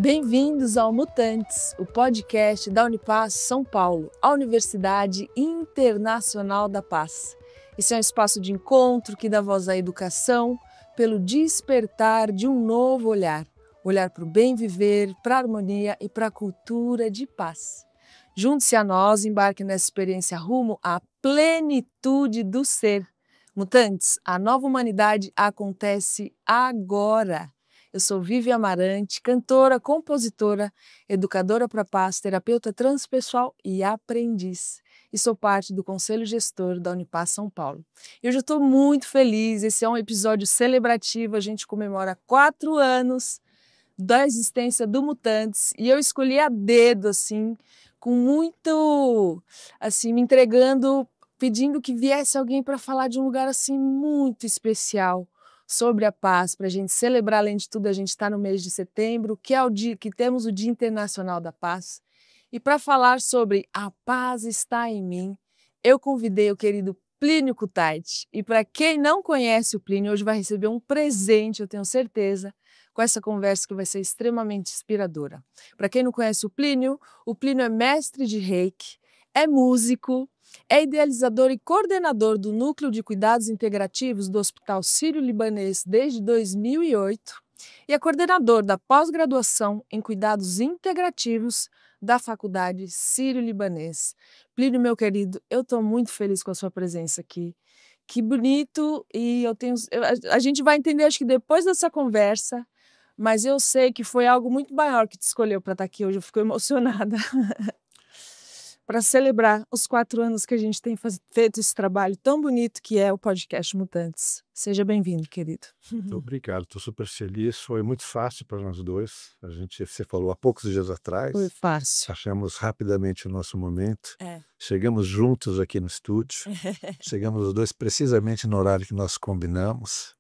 Bem-vindos ao Mutantes, o podcast da Unipaz São Paulo, a Universidade Internacional da Paz. Esse é um espaço de encontro que dá voz à educação pelo despertar de um novo olhar para o bem viver, para a harmonia e para a cultura de paz. Junte-se a nós, embarque nessa experiência rumo à plenitude do ser. Mutantes, a nova humanidade acontece agora. Eu sou Vivi Amarante, cantora, compositora, educadora para paz, terapeuta transpessoal e aprendiz. E sou parte do Conselho Gestor da Unipaz São Paulo. Eu já estou muito feliz, esse é um episódio celebrativo, a gente comemora 4 anos da existência do Mutantes e eu escolhi a dedo, assim, com muito, assim, me entregando, pedindo que viesse alguém para falar de um lugar, assim, muito especial, sobre a paz, para a gente celebrar, além de tudo, a gente está no mês de setembro, que é o dia que temos o Dia Internacional da Paz. E para falar sobre a paz está em mim, eu convidei o querido Plínio Kutaiti. E para quem não conhece o Plínio, hoje vai receber um presente, eu tenho certeza, com essa conversa que vai ser extremamente inspiradora. Para quem não conhece o Plínio é mestre de Reiki, é músico, é idealizador e coordenador do Núcleo de Cuidados Integrativos do Hospital Sírio-Libanês desde 2008 e é coordenador da pós-graduação em Cuidados Integrativos da Faculdade Sírio-Libanês. Plínio, meu querido, eu estou muito feliz com a sua presença aqui. Que bonito, e a gente vai entender, acho que depois dessa conversa, mas eu sei que foi algo muito maior que te escolheu para estar aqui hoje, eu fico emocionada. Para celebrar os 4 anos que a gente tem feito esse trabalho tão bonito que é o podcast Mutantes. Seja bem-vindo, querido. Muito obrigado, estou super feliz. Foi muito fácil para nós dois. Você falou há poucos dias atrás. Foi fácil. Achamos rapidamente o nosso momento. É. Chegamos juntos aqui no estúdio. Chegamos os dois precisamente no horário que nós combinamos.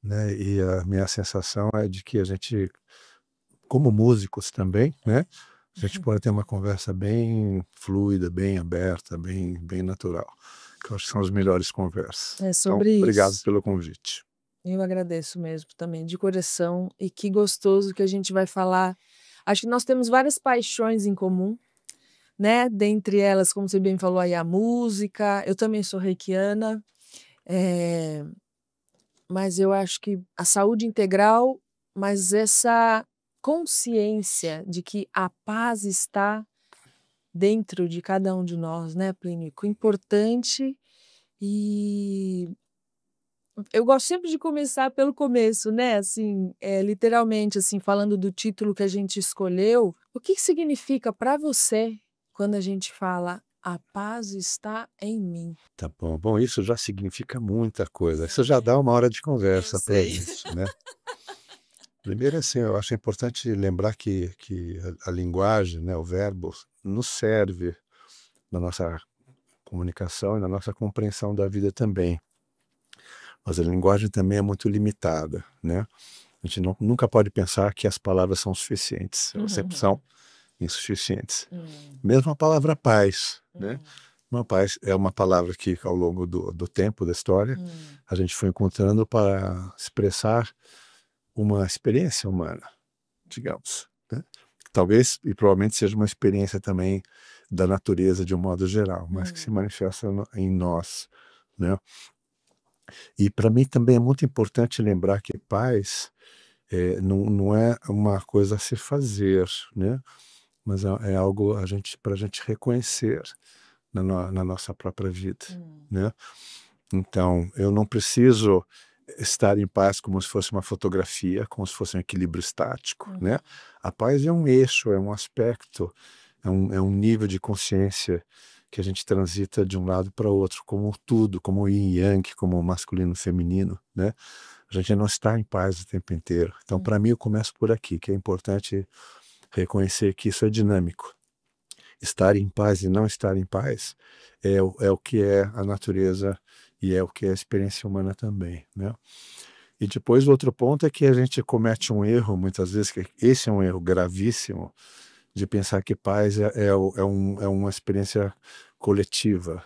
Né? E a minha sensação é de que a gente, como músicos também, né? A gente pode ter uma conversa bem fluida, bem aberta, bem natural. Que eu acho que são as melhores conversas. É sobre então, obrigado isso. pelo convite. Eu agradeço mesmo também, de coração. E que gostoso que a gente vai falar. Acho que nós temos várias paixões em comum, né? Dentre elas, como você bem falou aí, a música. Eu também sou reikiana. Mas eu acho que a saúde integral, mas essa consciência de que a paz está dentro de cada um de nós, né, Plínio? Importante. E eu gosto sempre de começar pelo começo, né? Assim, literalmente, assim, falando do título que a gente escolheu. O que significa para você quando a gente fala a paz está em mim? Tá bom. Bom, isso já significa muita coisa. Isso já dá uma hora de conversa para isso, né? Primeiro, assim, eu acho importante lembrar que a linguagem, né, o verbo, nos serve na nossa comunicação e na nossa compreensão da vida também. Mas a linguagem também é muito limitada, né? A gente nunca pode pensar que as palavras são suficientes. Elas sempre são insuficientes. Mesmo a palavra paz, né? Uma paz é uma palavra que, ao longo do tempo, da história, a gente foi encontrando para expressar uma experiência humana, digamos, né? Talvez e provavelmente seja uma experiência também da natureza de um modo geral, mas que se manifesta em nós, né? E para mim também é muito importante lembrar que paz não é uma coisa a se fazer, né? Mas é algo para a gente reconhecer na nossa própria vida, né? Então, eu não preciso estar em paz como se fosse uma fotografia, como se fosse um equilíbrio estático, né? A paz é um eixo, é um aspecto, é um nível de consciência que a gente transita de um lado para o outro, como tudo, como o yin e yang, como o masculino e feminino, né? A gente não está em paz o tempo inteiro. Então, para mim, eu começo por aqui, que é importante reconhecer que isso é dinâmico. Estar em paz e não estar em paz é o que é a natureza e é o que é a experiência humana também, né? E depois o outro ponto é que a gente comete um erro, muitas vezes, que esse é um erro gravíssimo, de pensar que paz é uma experiência coletiva,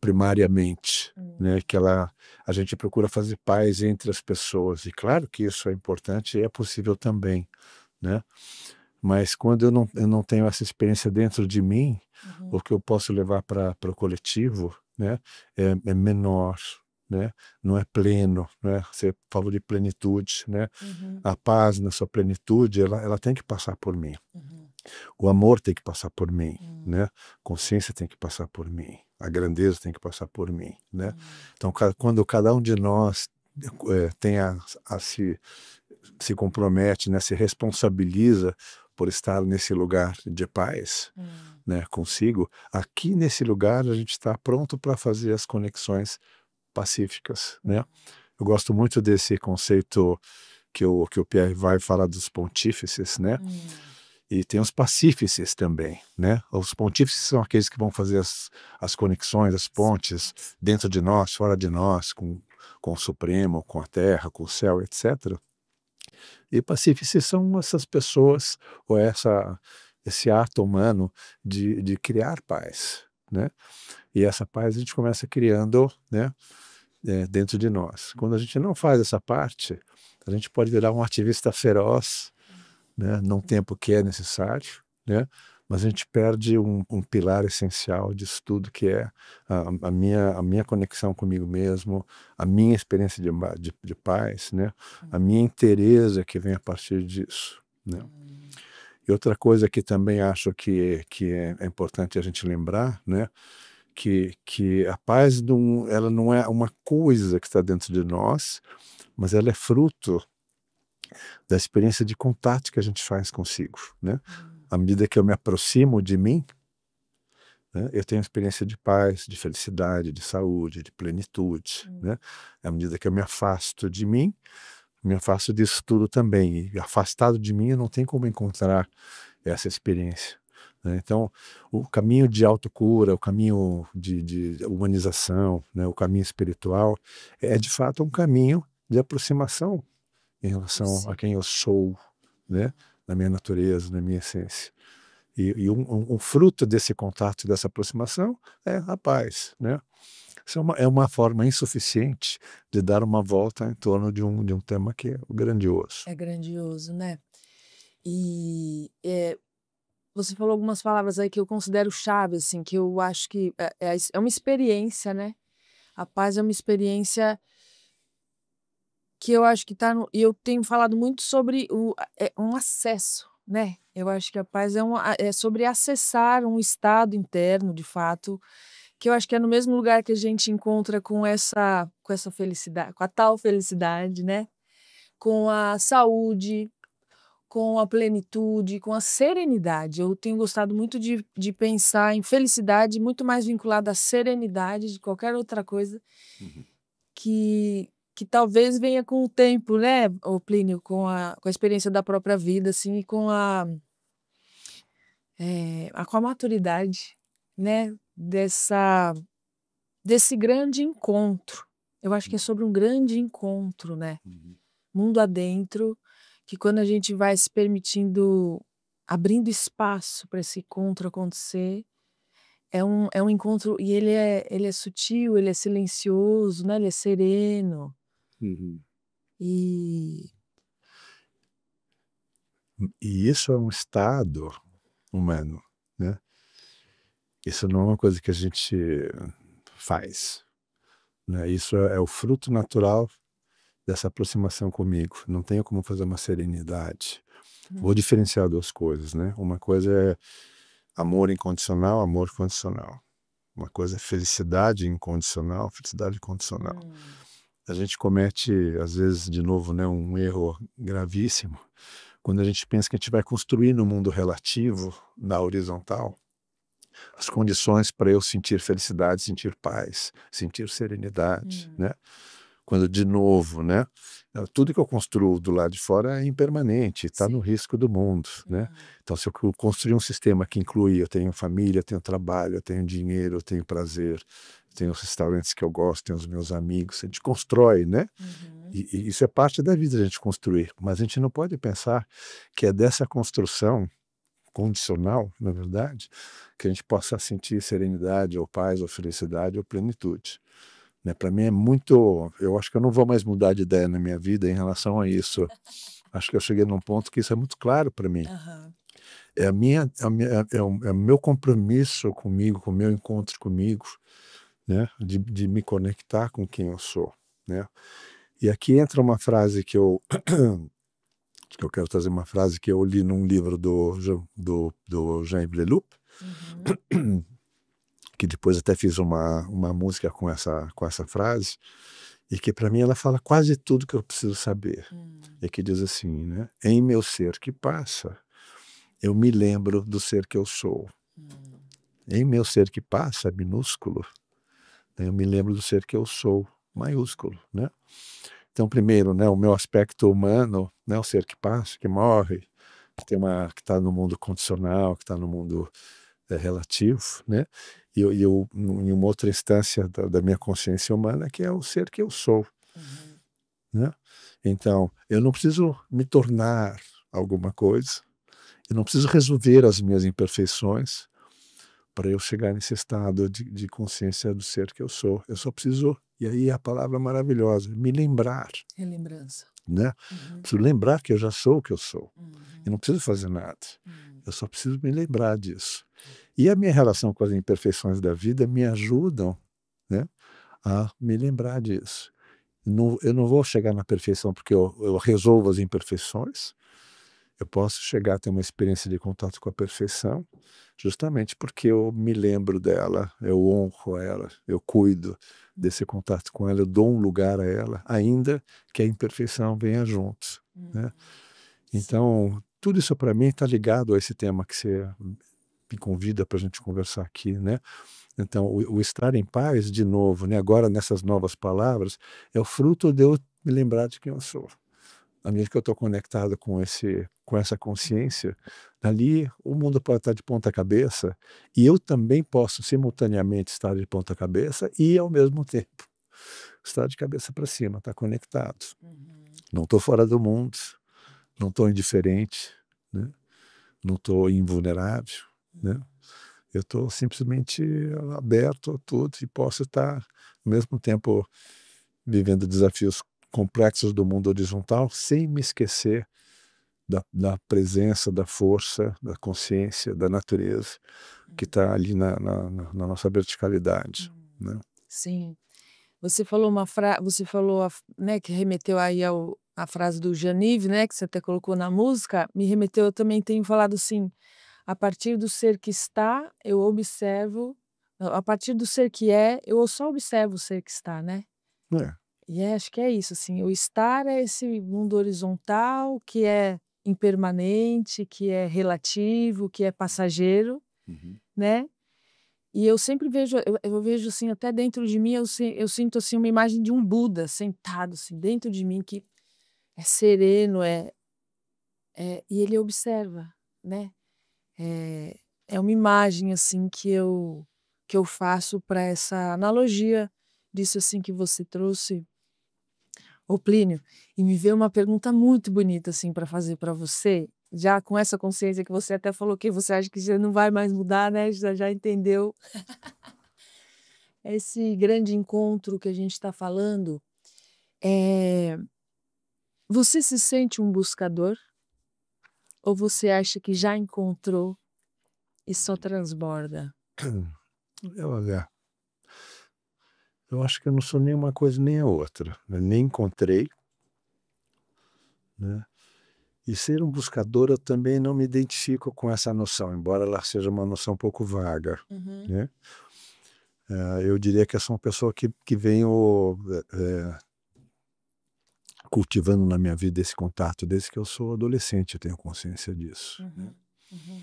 primariamente, né? Que a gente procura fazer paz entre as pessoas. E claro que isso é importante e é possível também, né? Mas quando eu não tenho essa experiência dentro de mim, o que eu posso levar para o coletivo, né, é menor, né? Não é pleno, né? Você falou de plenitude, né? A paz na sua plenitude, ela tem que passar por mim. O amor tem que passar por mim, né? A consciência tem que passar por mim. A grandeza tem que passar por mim, né? Então, quando cada um de nós tem se compromete, né? Se responsabiliza por estar nesse lugar de paz, né? Consigo, aqui nesse lugar a gente está pronto para fazer as conexões pacíficas, né? Eu gosto muito desse conceito que o Pierre vai falar dos pontífices, né? E tem os pacífices também, né? Os pontífices são aqueles que vão fazer as conexões, as pontes dentro de nós, fora de nós, com o Supremo, com a Terra, com o céu, etc. E pacífices são essas pessoas, ou esse ato humano de criar paz, né? E essa paz a gente começa criando, né? Dentro de nós. Quando a gente não faz essa parte, a gente pode virar um ativista feroz, né, num tempo que é necessário, né, mas a gente perde um pilar essencial disso tudo, que é a minha conexão comigo mesmo, a minha experiência de paz, né, a minha inteireza que vem a partir disso, né. E outra coisa que também acho que é importante a gente lembrar, né, que a paz ela não é uma coisa que está dentro de nós, mas ela é fruto da experiência de contato que a gente faz consigo, né? À medida que eu me aproximo de mim, né, eu tenho experiência de paz, de felicidade, de saúde, de plenitude, né? À medida que eu me afasto de mim, me afasto disso tudo também. E afastado de mim, eu não tenho como encontrar essa experiência, né? Então, o caminho de autocura, o caminho de humanização, né, o caminho espiritual, é de fato um caminho de aproximação em relação a quem eu sou, né, na minha natureza, na minha essência. E um fruto desse contato, dessa aproximação, é a paz, né? Isso é uma forma insuficiente de dar uma volta em torno de um tema que é grandioso. É grandioso, né? E você falou algumas palavras aí que eu considero chave, assim, que eu acho que é uma experiência, né? A paz é uma experiência que eu acho que tá no. E eu tenho falado muito sobre um acesso, né? Eu acho que a paz é sobre acessar um estado interno, de fato, que eu acho que é no mesmo lugar que a gente encontra com essa felicidade, com a tal felicidade, né? Com a saúde, com a plenitude, com a serenidade. Eu tenho gostado muito de pensar em felicidade muito mais vinculada à serenidade de qualquer outra coisa que talvez venha com o tempo, né, ô Plínio, com a experiência da própria vida, assim, e com com a maturidade, né, desse grande encontro. Eu acho que é sobre um grande encontro, né, mundo adentro, que quando a gente vai se permitindo, abrindo espaço para esse encontro acontecer, é um encontro e ele é sutil, ele é silencioso, né, ele é sereno. E E isso é um estado humano, né? Isso não é uma coisa que a gente faz, né? Isso é o fruto natural dessa aproximação comigo. Não tenho como fazer uma serenidade. Vou diferenciar duas coisas, né? Uma coisa é amor incondicional, amor condicional. Uma coisa é felicidade incondicional, felicidade condicional. A gente comete, às vezes, de novo, né, um erro gravíssimo, quando a gente pensa que a gente vai construir no mundo relativo, na horizontal, as condições para eu sentir felicidade, sentir paz, sentir serenidade, né? Quando, de novo, né, tudo que eu construo do lado de fora é impermanente, está no risco do mundo, né? Então, se eu construir um sistema que inclui, eu tenho família, eu tenho trabalho, eu tenho dinheiro, eu tenho prazer, eu tenho os restaurantes que eu gosto, tenho os meus amigos, a gente constrói, né? E isso é parte da vida, a gente construir, mas a gente não pode pensar que é dessa construção condicional, na verdade, que a gente possa sentir serenidade, ou paz, ou felicidade, ou plenitude. Né? Para mim é muito... Eu acho que eu não vou mais mudar de ideia na minha vida em relação a isso. acho que eu cheguei num ponto que isso é muito claro para mim. Aham. É o meu compromisso comigo, com o meu encontro comigo, né? De me conectar com quem eu sou, né? E aqui entra uma frase que eu quero trazer, uma frase que eu li num livro do Jean-Yves Leloup, Uhum. que depois até fiz uma música com essa frase, e que para mim ela fala quase tudo que eu preciso saber. E que diz assim, né? Em meu ser que passa, eu me lembro do ser que eu sou. Em meu ser que passa, minúsculo, né, eu me lembro do ser que eu sou, maiúsculo, né? Então, primeiro, né, o meu aspecto humano, né, o ser que passa, que morre, que está no mundo condicional, que está no mundo relativo, né? E eu, em uma outra instância da minha consciência humana, que é o ser que eu sou, né? Então, eu não preciso me tornar alguma coisa, eu não preciso resolver as minhas imperfeições para eu chegar nesse estado de consciência do ser que eu sou. Eu só preciso, e aí a palavra maravilhosa, me lembrar, Relembrança. né? Uhum. Preciso lembrar que eu já sou o que eu sou. Uhum. Eu não preciso fazer nada. Eu só preciso me lembrar disso. E a minha relação com as imperfeições da vida me ajudam, né, a me lembrar disso. Eu não vou chegar na perfeição porque eu resolvo as imperfeições. Eu posso chegar a ter uma experiência de contato com a perfeição, justamente porque eu me lembro dela, eu honro ela, eu cuido desse contato com ela, eu dou um lugar a ela, ainda que a imperfeição venha junto, né? Então, tudo isso para mim está ligado a esse tema que você me convida para a gente conversar aqui, né? Então, o estar em paz, de novo, né, agora nessas novas palavras, é o fruto de eu me lembrar de quem eu sou. À medida que eu estou conectado com essa consciência, dali o mundo pode estar de ponta cabeça e eu também posso simultaneamente estar de ponta cabeça e, ao mesmo tempo, estar de cabeça para cima, estar conectado. Não estou fora do mundo, não estou indiferente, né? Não estou invulnerável, né? Eu estou simplesmente aberto a tudo e posso estar, ao mesmo tempo, vivendo desafios complexos do mundo horizontal, sem me esquecer da presença, da força, da consciência, da natureza, que está ali na nossa verticalidade, né? Sim. Você falou você falou, né, que remeteu aí a frase do Jean-Yves, né, que você até colocou na música, me remeteu, eu também tenho falado assim, a partir do ser que está, eu observo, não, a partir do ser que é, eu só observo o ser que está, né? É. E acho que é isso, assim, o estar é esse mundo horizontal que é impermanente, que é relativo, que é passageiro, Uhum. né? E eu sempre vejo, eu vejo assim, até dentro de mim, eu sinto assim uma imagem de um Buda sentado assim dentro de mim, que é sereno, e ele observa, né? É, é uma imagem assim que eu faço para essa analogia disso assim que você trouxe, ô Plínio, e me veio uma pergunta muito bonita assim para fazer para você, já com essa consciência que você até falou que você acha que já não vai mais mudar, né? Já entendeu esse grande encontro que a gente está falando. É, você se sente um buscador ou você acha que já encontrou e só transborda? Olha, eu acho que eu não sou nem uma coisa nem a outra, né? Nem encontrei, né? E ser um buscador, eu também não me identifico com essa noção, embora ela seja uma noção um pouco vaga, Uhum. né? Eu diria que eu sou uma pessoa que venho cultivando na minha vida esse contato desde que eu sou adolescente, eu tenho consciência disso, né? Uhum. Uhum.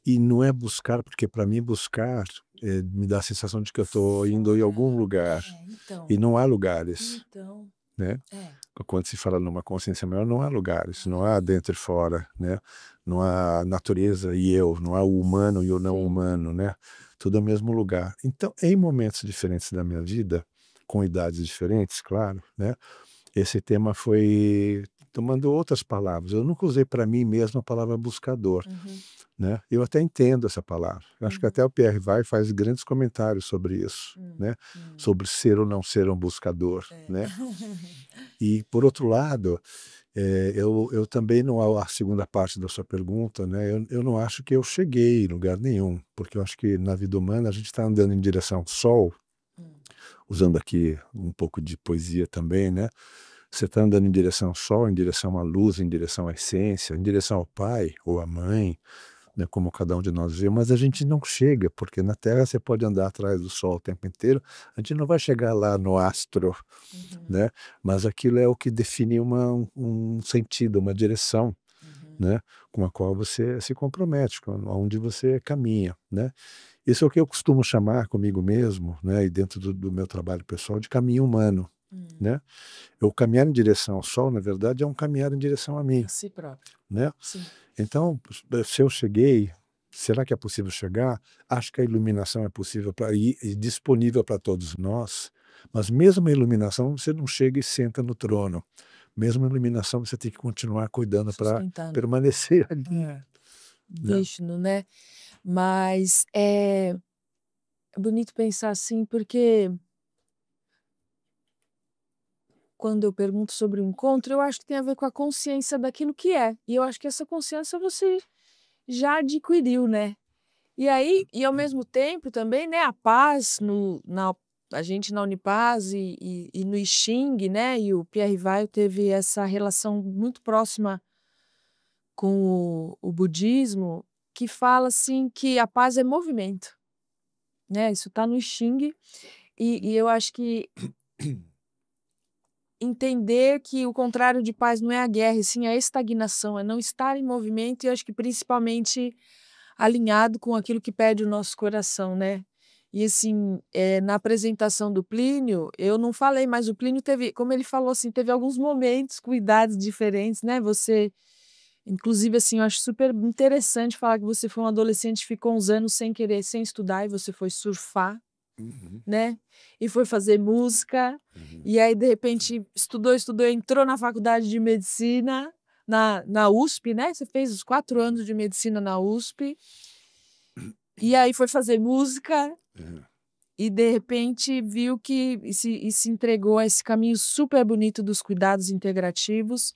E não é buscar, porque para mim buscar me dá a sensação de que eu estou indo em algum lugar, e Então, não há lugares, então, né? é. Quando se fala numa consciência maior, não há lugares, não há dentro e fora, né? Não há natureza e eu, não há o humano e o não Sim. humano, né? Tudo é o mesmo lugar. Então, em momentos diferentes da minha vida, com idades diferentes, claro, né? Esse tema foi tomando outras palavras. Eu nunca usei para mim mesmo a palavra buscador, Uhum. né? Eu até entendo essa palavra. Eu acho que até o Pierre Vai faz grandes comentários sobre isso, né? Hum. Sobre ser ou não ser um buscador, É. né? E, por outro lado, Eu também não, a segunda parte da sua pergunta, né, eu não acho que eu cheguei em lugar nenhum, porque eu acho que na vida humana a gente está andando em direção ao sol, Hum. usando aqui um pouco de poesia também, né? Você está andando em direção ao sol, em direção à luz, em direção à essência, em direção ao pai ou à mãe, né, como cada um de nós vê, mas a gente não chega, porque na Terra você pode andar atrás do sol o tempo inteiro, a gente não vai chegar lá no astro, Uhum. né? Mas aquilo é o que define um sentido, uma direção, Uhum. né, com a qual você se compromete, com onde você caminha, né? Isso é o que eu costumo chamar comigo mesmo, né, e dentro do meu trabalho pessoal, de caminho humano, Hum. né? Eu caminhar em direção ao sol, na verdade, é um caminhar em direção a mim, A si próprio. né? Sim. Então, se eu cheguei, será que é possível chegar? Acho que a iluminação é possível e disponível para todos nós, mas mesmo a iluminação, você não chega e senta no trono. Mesmo a iluminação, você tem que continuar cuidando para Sustentando. permanecer ali, É. né? Vishnu, né? Mas é bonito pensar assim, porque quando eu pergunto sobre o encontro, eu acho que tem a ver com a consciência daquilo que é. E eu acho que essa consciência você já adquiriu, né? E aí, e ao mesmo tempo também, né, a paz a gente na Unipaz e no I Ching, né, e o Pierre Weil teve essa relação muito próxima com o budismo, que fala assim que a paz é movimento, né? Isso está no I Ching e eu acho que entender que o contrário de paz não é a guerra, e sim a estagnação, é não estar em movimento e acho que principalmente alinhado com aquilo que pede o nosso coração, né? E assim, na apresentação do Plínio, eu não falei, mas o Plínio teve, como ele falou assim, teve alguns momentos com idades diferentes, né? Você, inclusive assim, eu acho super interessante falar que você foi um adolescente, ficou uns anos sem querer, sem estudar e você foi surfar, Uhum, né? E foi fazer música, uhum. e aí de repente estudou, entrou na faculdade de medicina, na USP, né? Você fez os 4 anos de medicina na USP, e aí foi fazer música, É. e de repente viu que e se entregou a esse caminho super bonito dos cuidados integrativos,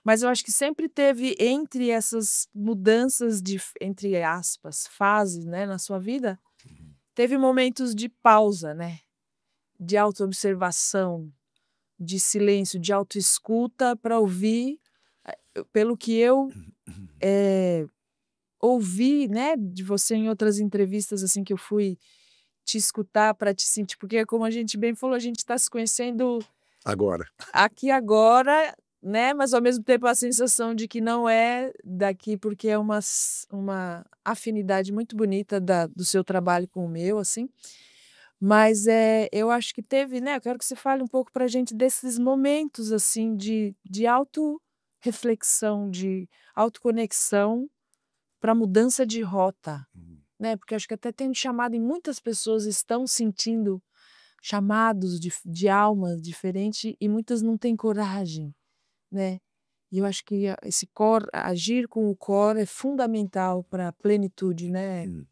mas eu acho que sempre teve entre essas mudanças de, entre aspas, fases, né, na sua vida, teve momentos de pausa, né? De autoobservação, de silêncio, de autoescuta para ouvir, pelo que eu ouvi, né, de você em outras entrevistas assim que eu fui te escutar para te sentir, porque como a gente bem falou, a gente está se conhecendo Agora. aqui agora, né, mas ao mesmo tempo a sensação de que não é daqui, porque é uma afinidade muito bonita do seu trabalho com o meu, assim. Mas, eu acho que teve, né, eu quero que você fale um pouco para a gente desses momentos, assim, de autorreflexão, de autoconexão para mudança de rota, Uhum. né, porque acho que até tem chamado e muitas pessoas estão sentindo chamados de almas diferentes e muitas não têm coragem, né. E eu acho que esse core agir com o core é fundamental para a plenitude, né, Hum.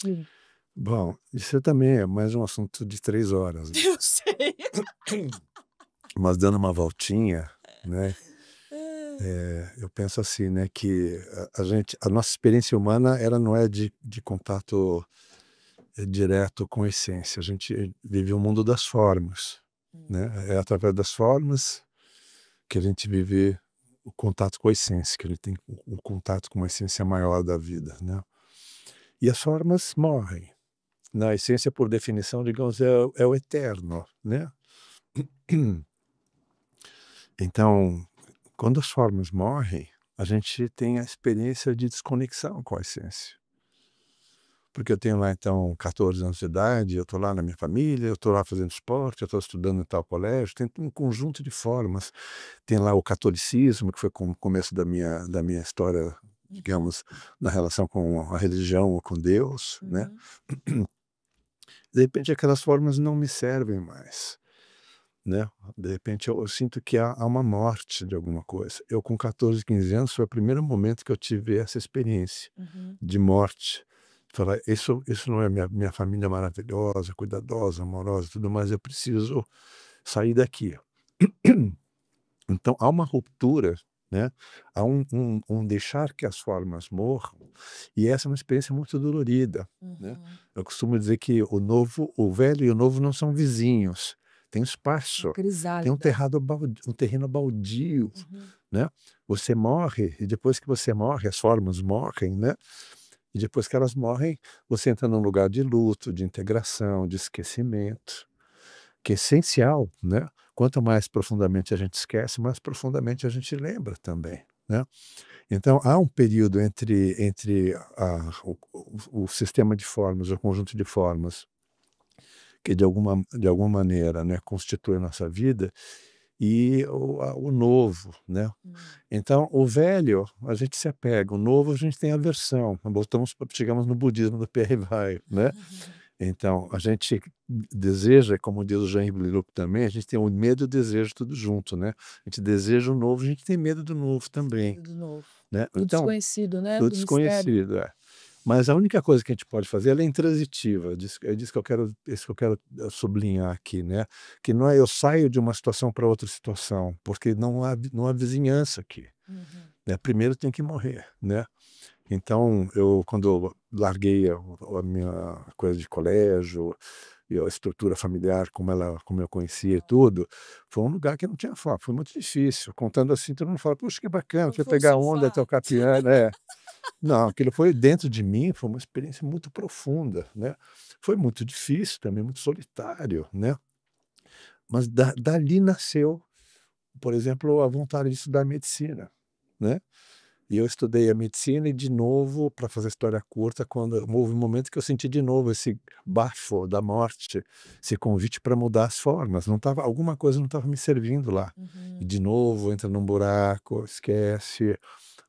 Plínio. Bom, isso também é mais um assunto de 3 horas, né. Eu sei. Mas dando uma voltinha, né, Hã. eu penso assim, né, que a nossa experiência humana, ela não é de contato, direto com a essência, a gente vive o mundo das formas, Hum. né, é através das formas que a gente vive o contato com a essência, que a gente tem o contato com uma essência maior da vida, né. E as formas morrem. Na essência, por definição, digamos, é o eterno, né. Então, quando as formas morrem, a gente tem a experiência de desconexão com a essência. Porque eu tenho lá, então, 14 anos de idade, eu estou lá na minha família, eu estou lá fazendo esporte, eu estou estudando em tal colégio, tem um conjunto de formas. Tem lá o catolicismo, que foi o começo da minha história, Uhum, digamos, na relação com a religião ou com Deus, né. uhum, De repente aquelas formas não me servem mais, né. De repente eu sinto que há uma morte de alguma coisa. Eu com 14, 15 anos foi o primeiro momento que eu tive essa experiência uhum, de morte. Falar: "Isso não é minha família maravilhosa, cuidadosa, amorosa e tudo mais, eu preciso sair daqui". Então há uma ruptura, né? Há um deixar que as formas morram, e essa é uma experiência muito dolorida, né? Eu costumo dizer que o velho e o novo não são vizinhos, tem espaço, tem Crisálida. um terreno baldio, Uhum. né? Você morre, e depois que você morre, as formas morrem, né? E depois que elas morrem, você entra num lugar de luto, de integração, de esquecimento, que é essencial, né? Quanto mais profundamente a gente esquece, mais profundamente a gente lembra também, né? Então há um período entre o sistema de formas, o conjunto de formas, que de alguma maneira, né, constitui a nossa vida, e o novo, né? Então o velho, a gente se apega, o novo a gente tem aversão, chegamos no budismo do Pierre Vai, né? Então, a gente deseja, como diz o Jean Leloup também, a gente tem o medo e o desejo tudo junto, né? A gente deseja o novo, a gente tem medo do novo também, Medo do novo. né? Do Então, desconhecido, né? do Do mistério. desconhecido, é. Mas a única coisa que a gente pode fazer, ela é intransitiva, é disso que eu quero, isso que eu quero sublinhar aqui, né? Que não é eu saio de uma situação para outra situação, porque não há vizinhança aqui, né? Primeiro tem que morrer, né? Então, quando eu larguei a minha coisa de colégio, e a estrutura familiar como eu conhecia e tudo, foi um lugar que não tinha foco, foi muito difícil. Contando assim, todo mundo fala: "Puxa, que bacana, Não foi foi pegar onda, sofá. tocar piano", é. Não, aquilo foi dentro de mim, foi uma experiência muito profunda, né. Foi muito difícil também, muito solitário, né. Mas dali nasceu, por exemplo, a vontade de estudar medicina, né. E eu estudei a medicina e, de novo, para fazer a história curta, quando houve um momento que eu senti de novo esse bafo da morte, esse convite para mudar as formas, alguma coisa não estava me servindo lá. E de novo entra num buraco, esquece,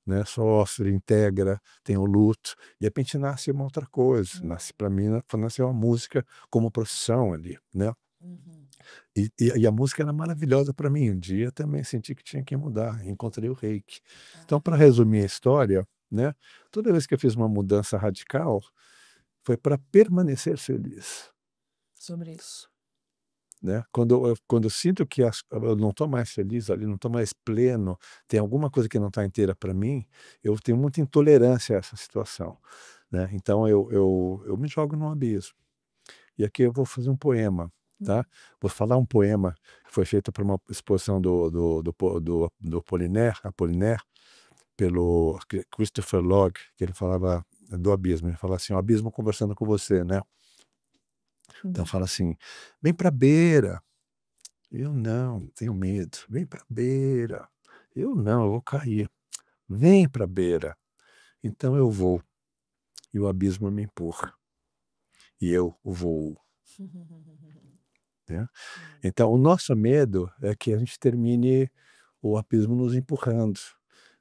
né, sofre, integra, tem o luto, de repente nasce uma outra coisa, nasce para mim, nasceu a música como profissão ali, né. E a música era maravilhosa para mim. Um dia também senti que tinha que mudar, encontrei o Reiki. Então, para resumir a história, né, toda vez que eu fiz uma mudança radical, foi para permanecer feliz, Sobre isso. né. Quando eu sinto que eu não estou mais feliz ali, não estou mais pleno, tem alguma coisa que não está inteira para mim, eu tenho muita intolerância a essa situação, né. Então eu me jogo num abismo. E aqui eu vou fazer um poema, tá? Vou falar um poema que foi feito para uma exposição do Apollinaire, pelo Christopher Log, que ele falava do abismo. Ele fala assim: "O abismo conversando com você", né? Então fala assim: "Vem pra beira". Eu não, tenho medo. "Vem pra beira". Eu não, eu vou cair. "Vem pra beira". Então eu vou, e o abismo me empurra, e eu voo, né? Então, o nosso medo é que a gente termine o abismo nos empurrando,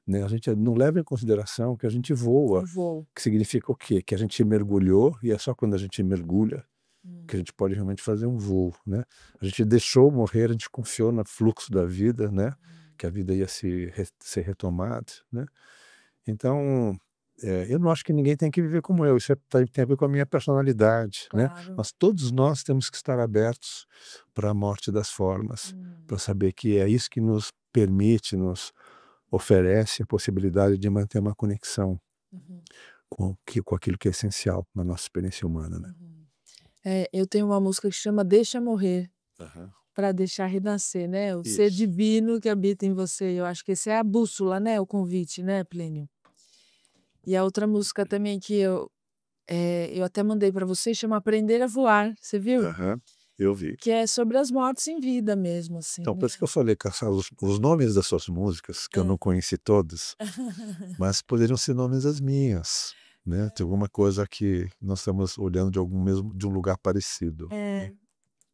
né? A gente não leva em consideração que a gente O voa, voo. que significa o quê? Que a gente mergulhou e é só quando a gente mergulha que a gente pode realmente fazer um voo, né? A gente deixou morrer, a gente confiou no fluxo da vida, né? Que a vida ia ser retomada, né? Então, eu não acho que ninguém tem que viver como eu, isso tem a ver com a minha personalidade, né. Claro. Mas todos nós temos que estar abertos para a morte das formas, para saber que é isso que nos permite, nos oferece a possibilidade de manter uma conexão com aquilo que é essencial na nossa experiência humana, né. É, eu tenho uma música que chama Deixa Morrer, Aham. para deixar renascer, né, o ser Isso. divino que habita em você. Eu acho que esse é a bússola, né, o convite, né, Plínio? E a outra música também que eu até mandei para você, chama Aprender a Voar, você viu? Aham. Eu vi. Que é sobre as mortes em vida mesmo, assim, Então, né. por isso que eu falei que os nomes das suas músicas, que eu não conheci todos, mas poderiam ser nomes das minhas, né, tem alguma coisa que nós estamos olhando de um lugar parecido, né. É,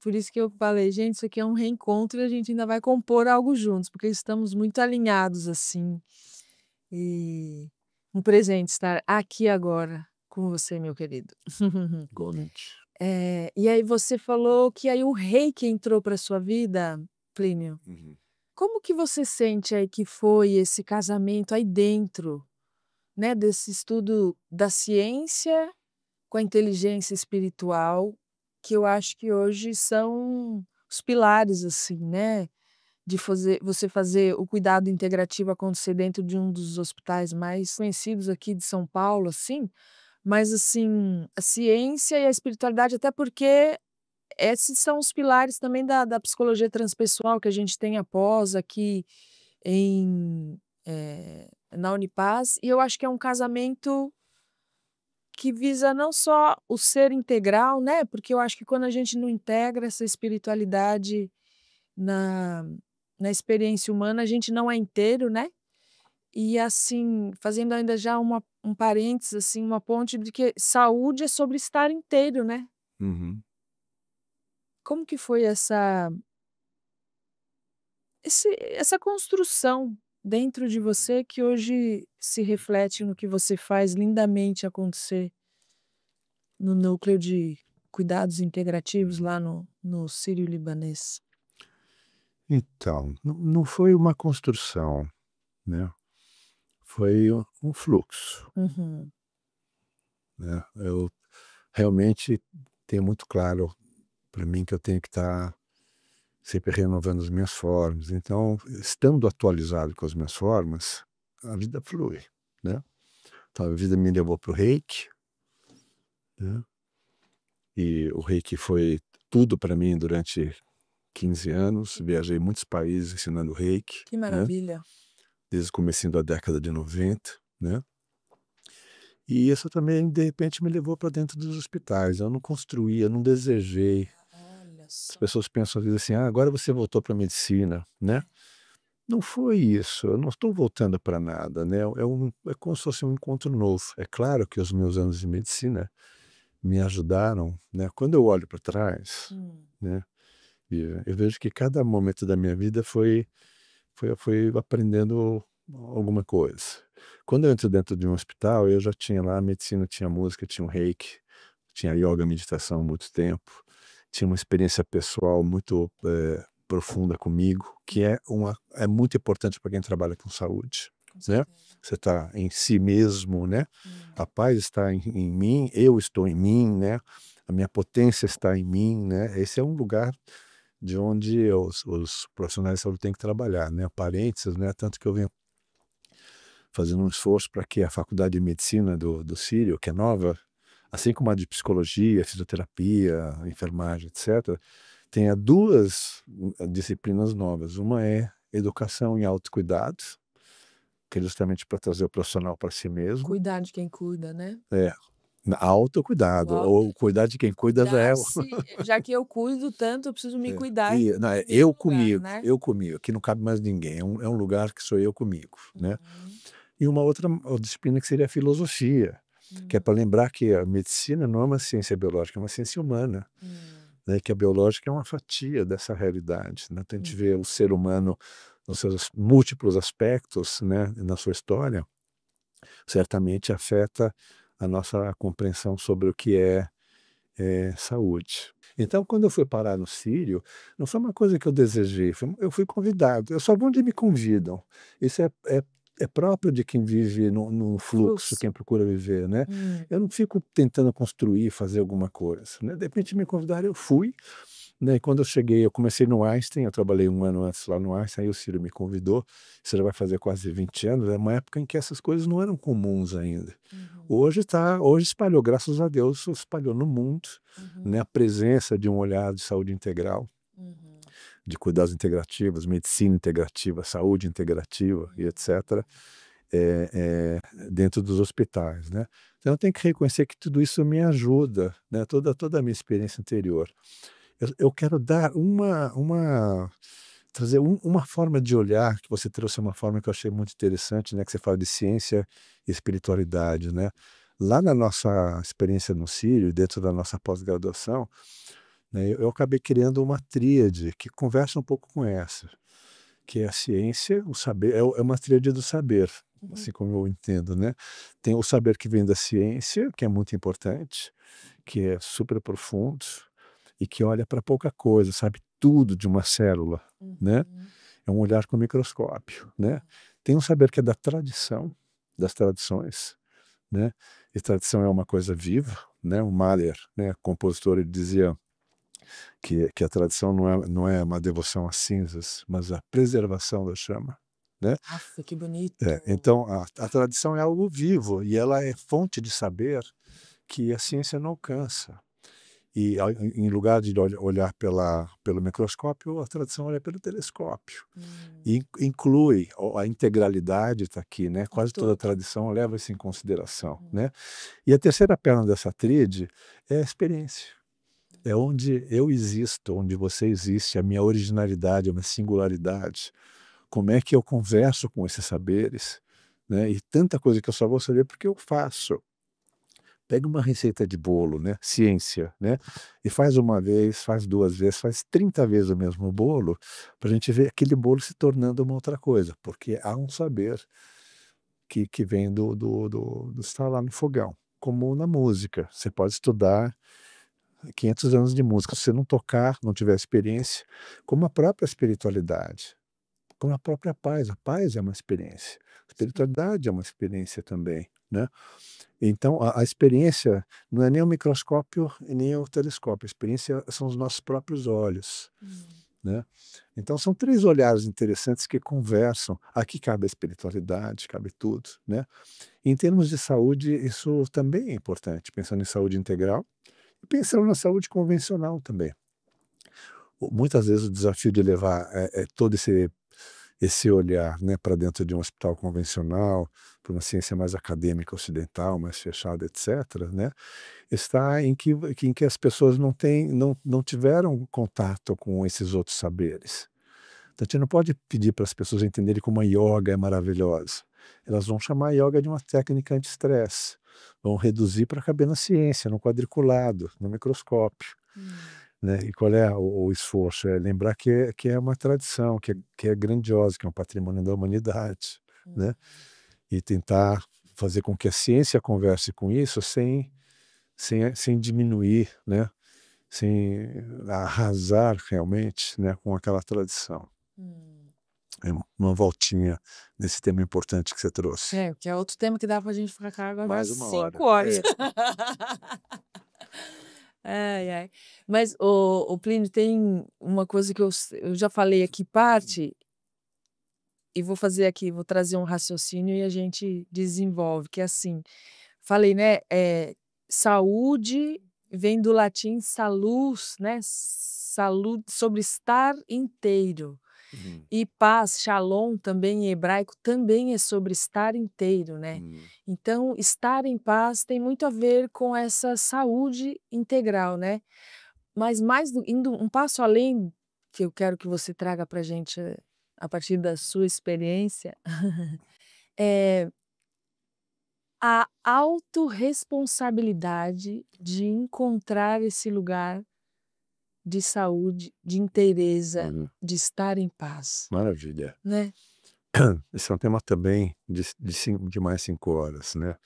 por isso que eu falei: "Gente, isso aqui é um reencontro e a gente ainda vai compor algo juntos", porque estamos muito alinhados, assim. E um presente estar aqui agora com você, meu querido. Igualmente. E aí você falou que aí o Reiki entrou para sua vida, Plínio. Uhum. Como que você sente aí que foi esse casamento aí dentro, né, desse estudo da ciência com a inteligência espiritual, que eu acho que hoje são os pilares, assim, né, você fazer o cuidado integrativo acontecer dentro de um dos hospitais mais conhecidos aqui de São Paulo, assim, mas assim, a ciência e a espiritualidade, até porque esses são os pilares também da psicologia transpessoal que a gente tem após aqui em, na Unipaz, e eu acho que é um casamento que visa não só o ser integral, né? Porque eu acho que quando a gente não integra essa espiritualidade na, na experiência humana, a gente não é inteiro, né? E assim, fazendo ainda já um parênteses, assim, uma ponte de que saúde é sobre estar inteiro, né? Uhum. Como que foi essa construção dentro de você que hoje se reflete no que você faz lindamente acontecer no núcleo de cuidados integrativos lá no Sírio-Libanês? Então, não foi uma construção, né? Foi um fluxo, Uhum, né? Eu realmente tenho muito claro para mim que eu tenho que estar sempre renovando as minhas formas. Então, estando atualizado com as minhas formas, a vida flui, né? Então, a vida me levou para o Reiki, né? E o Reiki foi tudo para mim durante 15 anos. Viajei muitos países ensinando Reiki, que né? maravilha. Desde o comecinho da década de 90, né? E isso também, de repente, me levou para dentro dos hospitais. Eu não construí, eu não desejei. Olha As só. pessoas pensam às vezes assim: ah, agora você voltou para a medicina, né? Não foi isso, eu não estou voltando para nada, né? É como se fosse um encontro novo. É claro que os meus anos de medicina me ajudaram, né? Quando eu olho para trás, Hum, né? E eu vejo que cada momento da minha vida foi aprendendo alguma coisa. Quando eu entro dentro de um hospital, eu já tinha lá a medicina, tinha música, tinha o reiki, tinha yoga, meditação há muito tempo, tinha uma experiência pessoal muito profunda comigo, que é muito importante para quem trabalha com saúde, com né? certeza. Você está em si mesmo, né? Hum. A paz está em mim, eu estou em mim, né? A minha potência está em mim, né? Esse é um lugar de onde os profissionais de saúde têm que trabalhar, né? Parênteses, né? Tanto que eu venho fazendo um esforço para que a faculdade de medicina do Sírio, que é nova, assim como a de psicologia, fisioterapia, enfermagem, etc., tenha duas disciplinas novas. Uma é educação em autocuidado, que é justamente para trazer o profissional para si mesmo. Cuidar de quem cuida, né? É, O autocuidado, auto ou cuidar de quem cuida já é. cuidar-se, já que eu cuido tanto, eu preciso me cuidar Não, no mesmo lugar, né? eu comigo, aqui não cabe mais ninguém, é um lugar que sou eu comigo, né? Uhum, E uma outra disciplina que seria a filosofia, que é hum, para lembrar que a medicina não é uma ciência biológica, é uma ciência humana, hum, né? Que a biológica é uma fatia dessa realidade, né? Então a gente vê o uhum. ser humano nos seus múltiplos aspectos, né? Na sua história, certamente afeta a nossa compreensão sobre o que é saúde. Então, quando eu fui parar no Sírio, não foi uma coisa que eu desejei, eu fui convidado. Eu só vou onde me convidam. Isso é próprio de quem vive no fluxo, Fluxo. quem procura viver, né? Hum, Eu não fico tentando construir, fazer alguma coisa, né? De repente me convidaram, eu fui, né? E quando eu cheguei, eu comecei no Einstein, eu trabalhei um ano antes lá no Einstein, aí o Sírio me convidou, isso já vai fazer quase 20 anos, é uma época em que essas coisas não eram comuns ainda. uhum, Hoje espalhou, graças a Deus, espalhou no mundo, né, uhum, a presença de um olhar de saúde integral, uhum, de cuidados integrativos, medicina integrativa, saúde integrativa e etc., dentro dos hospitais, né? Então eu tenho que reconhecer que tudo isso me ajuda, né? Toda a minha experiência anterior. Eu quero dar trazer uma forma de olhar, que você trouxe uma forma que eu achei muito interessante, né, que você fala de ciência e espiritualidade, né. Lá na nossa experiência no Sírio, dentro da nossa pós-graduação, né, eu acabei criando uma tríade que conversa um pouco com essa, que é a ciência, o saber, é uma tríade do saber, uhum, assim como eu entendo, né. Tem o saber que vem da ciência, que é muito importante, que é super profundo e que olha para pouca coisa, sabe tudo de uma célula, né. uhum, É um olhar com microscópio, né. Tem um saber que é da tradição, das tradições, né, e tradição é uma coisa viva, né, o Mahler, né, compositor, ele dizia que a tradição não é uma devoção às cinzas, mas a preservação da chama, né? Aff, que bonito. Então, a tradição é algo vivo e ela é fonte de saber que a ciência não alcança. E em lugar de olhar pelo microscópio, a tradição olha pelo telescópio. E inclui a integralidade, está aqui, né? Quase toda a tradição leva isso em consideração, né? E a terceira perna dessa tríade é a experiência. É onde eu existo, onde você existe, a minha originalidade, a minha singularidade. Como é que eu converso com esses saberes, né? E tanta coisa que eu só vou saber porque eu faço. Pega uma receita de bolo, né? Ciência, né? E faz uma vez, faz 2 vezes, faz 30 vezes o mesmo bolo, para a gente ver aquele bolo se tornando uma outra coisa, porque há um saber que vem do estar lá no fogão. Como na música, você pode estudar 500 anos de música, se você não tocar, não tiver experiência, como a própria espiritualidade, como a própria paz. A paz é uma experiência, a espiritualidade é uma experiência também, né? Então, a experiência não é nem o microscópio e nem o telescópio, a experiência são os nossos próprios olhos, né? Então, são 3 olhares interessantes que conversam. Aqui cabe a espiritualidade, cabe tudo, né? Em termos de saúde, isso também é importante, pensando em saúde integral e pensando na saúde convencional também. Muitas vezes o desafio de levar todo esse olhar, né, para dentro de um hospital convencional, para uma ciência mais acadêmica ocidental, mais fechada, etc., né, está em que as pessoas não tiveram contato com esses outros saberes. Então, a gente não pode pedir para as pessoas entenderem como a yoga é maravilhosa. Elas vão chamar a yoga de uma técnica anti-estresse, vão reduzir para caber na ciência, no quadriculado, no microscópio. Né? E qual é o esforço? É lembrar que é uma tradição, que é grandiosa, que é um patrimônio da humanidade, né? E tentar fazer com que a ciência converse com isso sem diminuir, né? Sem arrasar realmente, né? Com aquela tradição. É uma voltinha nesse tema importante que você trouxe. Que é outro tema que dá pra gente ficar agora Mais uma 5 hora. horas. Ai, ai. Mas, o Plínio, tem uma coisa que eu já falei aqui parte, e vou fazer aqui, vou trazer um raciocínio e a gente desenvolve, que é assim, falei, né, saúde vem do latim salus, né, saúde, sobre estar inteiro. E paz, shalom, também em hebraico, também é sobre estar inteiro, né? Então, estar em paz tem muito a ver com essa saúde integral, né? Mas indo um passo além, que eu quero que você traga para a gente, a partir da sua experiência, é a autorresponsabilidade de encontrar esse lugar de saúde, de inteireza, de estar em paz, Maravilha. né? Esse é um tema também de mais 5 horas, né?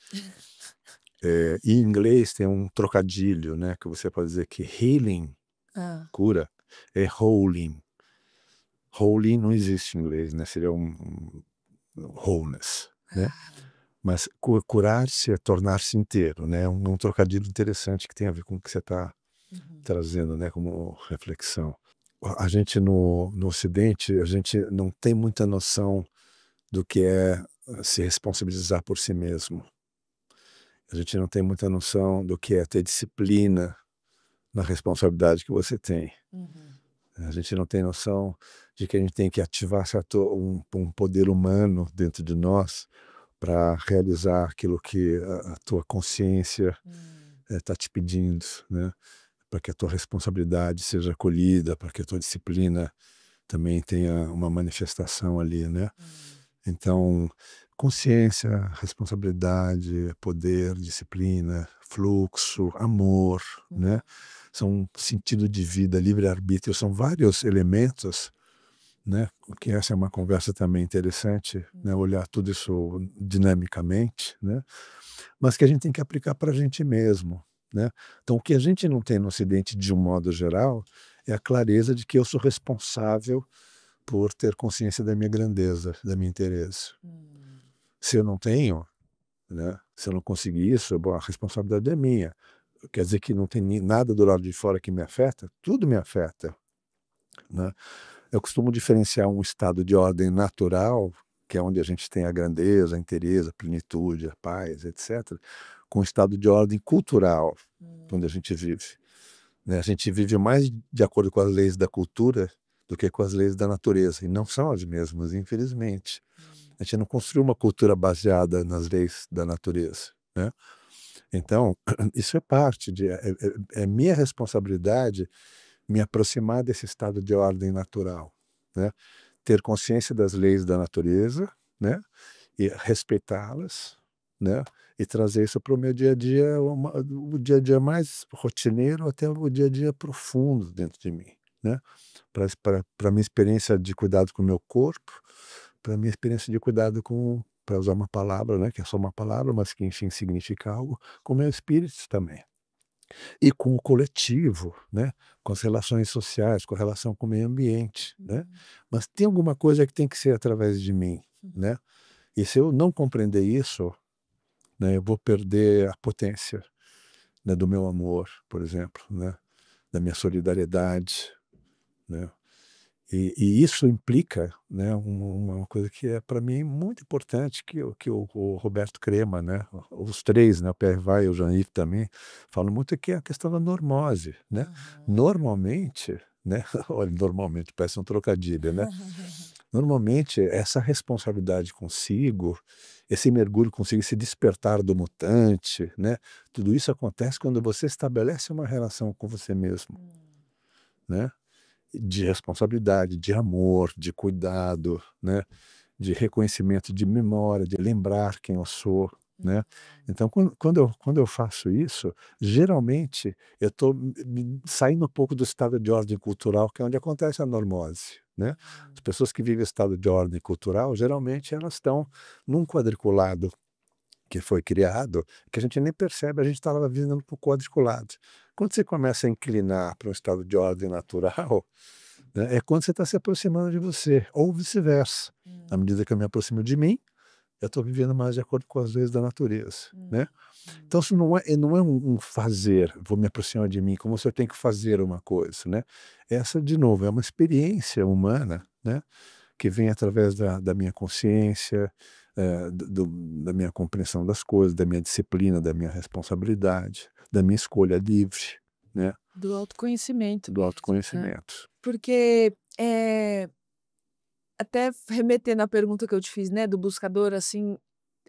Em inglês tem um trocadilho, né? Que você pode dizer que healing, cura, é wholing. Wholing não existe em inglês, né? Seria um wholeness, né? Mas curar-se é tornar-se inteiro, né? Um trocadilho interessante que tem a ver com o que você está trazendo, né? Como reflexão. A gente no Ocidente, a gente não tem muita noção do que é se responsabilizar por si mesmo. A gente não tem muita noção do que é ter disciplina na responsabilidade que você tem. A gente não tem noção de que a gente tem que ativar um poder humano dentro de nós para realizar aquilo que a tua consciência está te pedindo, né? Para que a tua responsabilidade seja acolhida, para que a tua disciplina também tenha uma manifestação ali, né? Então, consciência, responsabilidade, poder, disciplina, fluxo, amor, né? São sentido de vida, livre-arbítrio, são vários elementos, né? Que essa é uma conversa também interessante, né? Olhar tudo isso dinamicamente, né? Mas que a gente tem que aplicar para a gente mesmo, né? Então, o que a gente não tem no Ocidente, de um modo geral, é a clareza de que eu sou responsável por ter consciência da minha grandeza, da minha inteireza. Se eu não tenho, né? Se eu não conseguir isso, bom, a responsabilidade é minha. quer dizer que não tem nada do lado de fora que me afeta? Tudo me afeta, né? Eu costumo diferenciar um estado de ordem natural, que é onde a gente tem a grandeza, a inteireza, a plenitude, a paz, etc., com um estado de ordem cultural, onde a gente vive, né? A gente vive mais de acordo com as leis da cultura do que com as leis da natureza, e não são as mesmas, infelizmente. A gente não construiu uma cultura baseada nas leis da natureza, né? Então, isso é parte é minha responsabilidade me aproximar desse estado de ordem natural, né? Ter consciência das leis da natureza, né? E respeitá-las, né? E trazer isso para o meu dia a dia, o dia a dia mais rotineiro até o dia a dia profundo dentro de mim, né? Para a minha experiência de cuidado com o meu corpo, para a minha experiência de cuidado com, para usar uma palavra, né, que é só uma palavra, mas que enfim significa algo, com o meu espírito também. E com o coletivo, né, com as relações sociais, com a relação com o meio ambiente, né. Mas tem alguma coisa que tem que ser através de mim, né. E se eu não compreender isso, né, eu vou perder a potência, né, do meu amor, por exemplo, né, da minha solidariedade, né. E isso implica, né, uma coisa que é para mim muito importante, que o Roberto Crema, né, os três, né, o Pierre Weil e o Jean-Yves também, falam muito, que é a questão da normose, né. Normalmente, né, olha, normalmente parece um trocadilho, né. Normalmente essa responsabilidade consigo, esse mergulho consigo, esse despertar do mutante, né, tudo isso acontece quando você estabelece uma relação com você mesmo, né. De responsabilidade, de amor, de cuidado, né, de reconhecimento, de memória, de lembrar quem eu sou, né. Então quando eu faço isso, geralmente eu estou saindo um pouco do estado de ordem cultural, que é onde acontece a normose, né. As pessoas que vivem estado de ordem cultural, geralmente elas estão num quadriculado que foi criado, que a gente nem percebe, a gente estava vivendo para o quadriculado. Quando você começa a inclinar para um estado de ordem natural, né, é quando você está se aproximando de você, ou vice-versa. À medida que eu me aproximo de mim, eu estou vivendo mais de acordo com as leis da natureza, né. Então isso não é um fazer, vou me aproximar de mim, como se eu tenho que fazer uma coisa, né. Essa, de novo, é uma experiência humana, né, que vem através da minha consciência, da minha compreensão das coisas, da minha disciplina, da minha responsabilidade, da minha escolha livre, né, Do autoconhecimento do mesmo, né. autoconhecimento. Porque, até remetendo à pergunta que eu te fiz, né, do buscador, assim,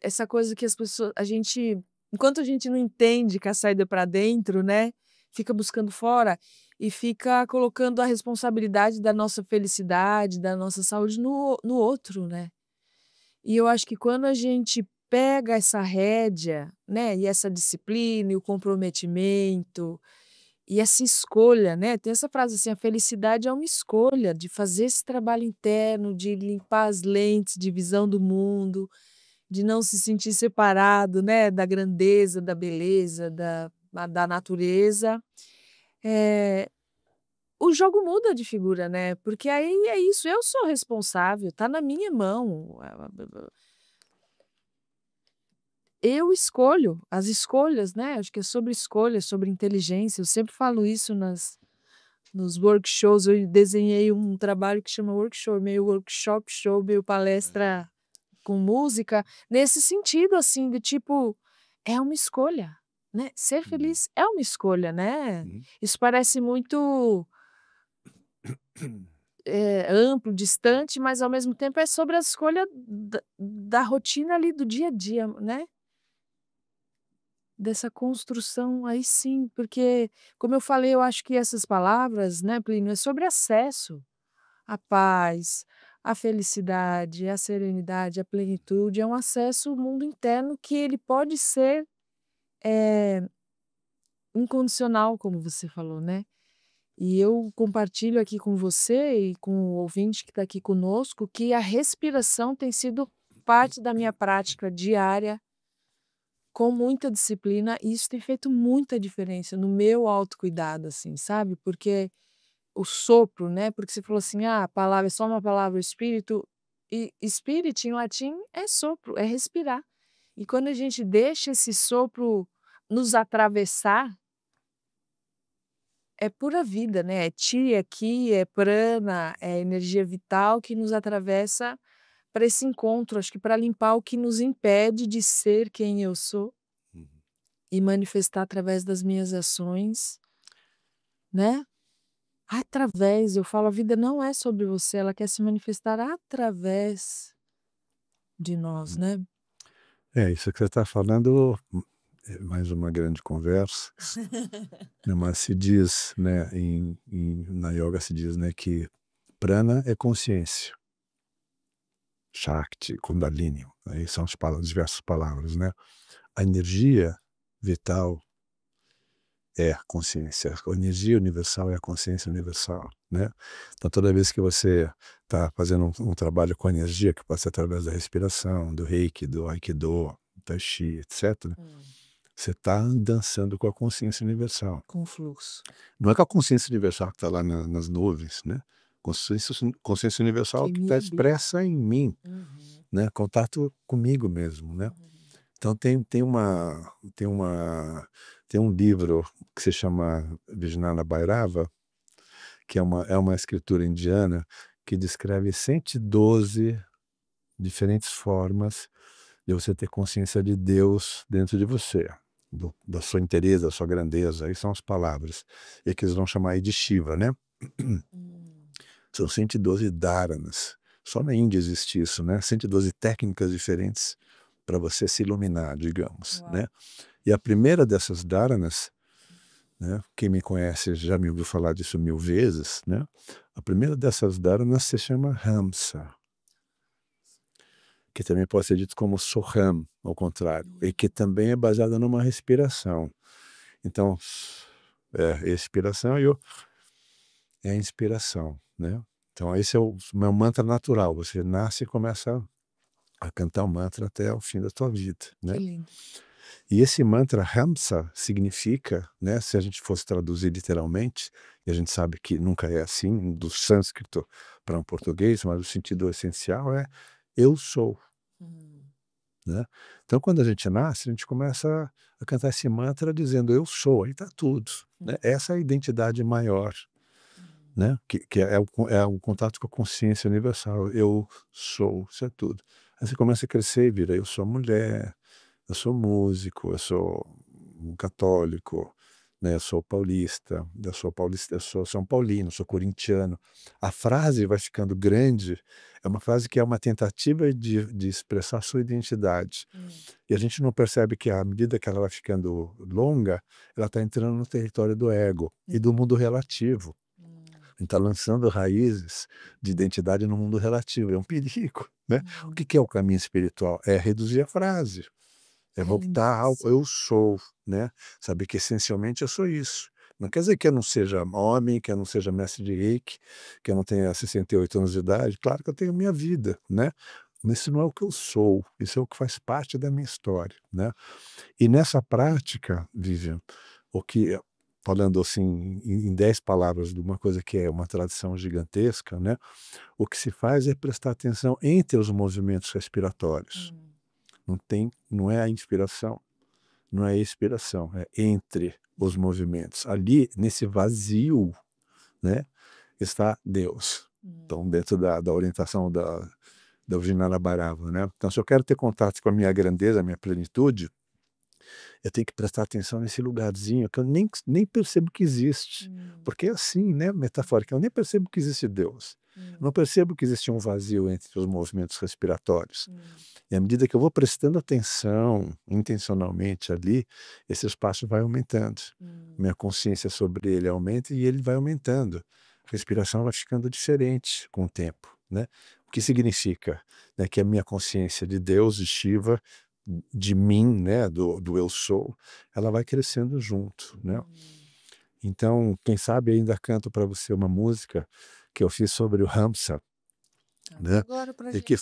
essa coisa que as pessoas a gente enquanto a gente não entende que a saída é pra dentro, né, fica buscando fora e fica colocando a responsabilidade da nossa felicidade, da nossa saúde no outro, né. E eu acho que quando a gente pega essa rédea, né, e essa disciplina e o comprometimento, e essa escolha, né, tem essa frase assim: "A felicidade é uma escolha de fazer esse trabalho interno, de limpar as lentes de visão do mundo, de não se sentir separado, né, da grandeza, da beleza, da natureza". Eh, o jogo muda de figura, né, porque aí é isso, eu sou responsável, tá na minha mão. Eu escolho, as escolhas, né, acho que é sobre escolhas, sobre inteligência, eu sempre falo isso nos workshops, eu desenhei um trabalho que chama workshop, meio workshop show, meio palestra com música, nesse sentido, assim, de tipo, é uma escolha, né, ser Uhum. feliz é uma escolha, né. Uhum. Isso parece muito, amplo, distante, mas ao mesmo tempo é sobre a escolha da rotina ali do dia a dia, né. Dessa construção, aí sim, porque, como eu falei, eu acho que essas palavras, né, Plínio, é sobre acesso à paz, à felicidade, à serenidade, à plenitude, é um acesso ao mundo interno que ele pode ser, eh, incondicional, como você falou, né. E eu compartilho aqui com você e com o ouvinte que está aqui conosco, que a respiração tem sido parte da minha prática diária com muita disciplina, e isso tem feito muita diferença no meu autocuidado, assim, sabe, porque o sopro, né, porque você falou assim: "Ah, a palavra é só uma palavra, espírito", e spirit em latim é sopro, é respirar. E quando a gente deixa esse sopro nos atravessar, é pura vida, né? É Chi, é Ki, é Prana, é energia vital que nos atravessa para esse encontro, acho que para limpar o que nos impede de ser quem eu sou Uhum. e manifestar através das minhas ações, né? Através, eu falo, a vida não é sobre você, ela quer se manifestar através de nós, né? Isso que você está falando é mais uma grande conversa, né, mas se diz, né, na yoga se diz, né, que prana é consciência, Shakti, Kundalini, aí são as diversas palavras, né? A energia vital é a consciência, a energia universal é a consciência universal, né? Então toda vez que você está fazendo um trabalho com energia, que pode ser através da respiração, do Reiki, do Aikido, do Tai Chi, etc., você está dançando com a consciência universal. Com fluxo. Não é com a consciência universal que está lá nas nuvens, né? Consciência universal Que que me está habita. expressa em mim, né? Contato comigo mesmo, né? Então tem um livro que se chama Vijnana Bhairava, que é uma escritura indiana que descreve 112 diferentes formas de você ter consciência de Deus dentro de você, da sua inteireza, da sua grandeza. Aí são as palavras. E que eles vão chamar aí de Shiva, né? São 112 dharanas. Só na Índia existe isso, né? 112 técnicas diferentes para você se iluminar, digamos, Uau. né? E a primeira dessas dharanas, né? Quem me conhece já me ouviu falar disso 1000 vezes, né? A primeira dessas dharanas se chama Hamsa, que também pode ser dito como Soham, ao contrário, e que também é baseada numa respiração. Então, expiração e é a inspiração, né? Então esse é o meu mantra natural, você nasce e começa a cantar o mantra até o fim da tua vida, né? Que lindo. E esse mantra Hamsa significa, né, se a gente fosse traduzir literalmente, e a gente sabe que nunca é assim, do sânscrito para um português, mas o sentido essencial é eu sou, né? Então quando a gente nasce, a gente começa a cantar esse mantra dizendo eu sou, aí está tudo, né? Essa é a identidade maior, né? Que é o contato com a consciência universal, eu sou, isso é tudo. Aí você começa a crescer e vira, eu sou mulher, eu sou músico, eu sou um católico, né? Eu sou São Paulino, eu sou corintiano. A frase vai ficando grande, é uma frase que é uma tentativa de expressar a sua identidade. E a gente não percebe que à medida que ela vai ficando longa, ela está entrando no território do ego e do mundo relativo. A gente está lançando raízes de identidade no mundo relativo, é um perigo, né? O que é o caminho espiritual? É reduzir a frase, é voltar ao eu sou, né? Saber que essencialmente eu sou isso. Não quer dizer que eu não seja homem, que eu não seja mestre de reiki, que eu não tenha 68 anos de idade. Claro que eu tenho a minha vida, né? Mas isso não é o que eu sou, isso é o que faz parte da minha história, né? E nessa prática, Vivian, o que, falando assim em 10 palavras de uma coisa que é uma tradição gigantesca, né? O que se faz é prestar atenção entre os movimentos respiratórios. Não é a inspiração, não é a expiração, é entre os movimentos. Ali, nesse vazio, né, está Deus. Então, dentro da orientação da Vijnana Bhairava, né? Então, se eu quero ter contato com a minha grandeza, a minha plenitude, eu tenho que prestar atenção nesse lugarzinho que eu nem percebo que existe. Porque é assim, né, metafórica, eu nem percebo que existe Deus. Eu não percebo que existe um vazio entre os movimentos respiratórios. E à medida que eu vou prestando atenção intencionalmente ali, esse espaço vai aumentando. Minha consciência sobre ele aumenta e ele vai aumentando. A respiração vai ficando diferente com o tempo, né? O que significa, né, que a minha consciência de Deus, de Shiva, de mim, né, do eu sou, ela vai crescendo junto, né? Então, quem sabe ainda canto para você uma música que eu fiz sobre o Hamsa, né? Agora pra E gente. que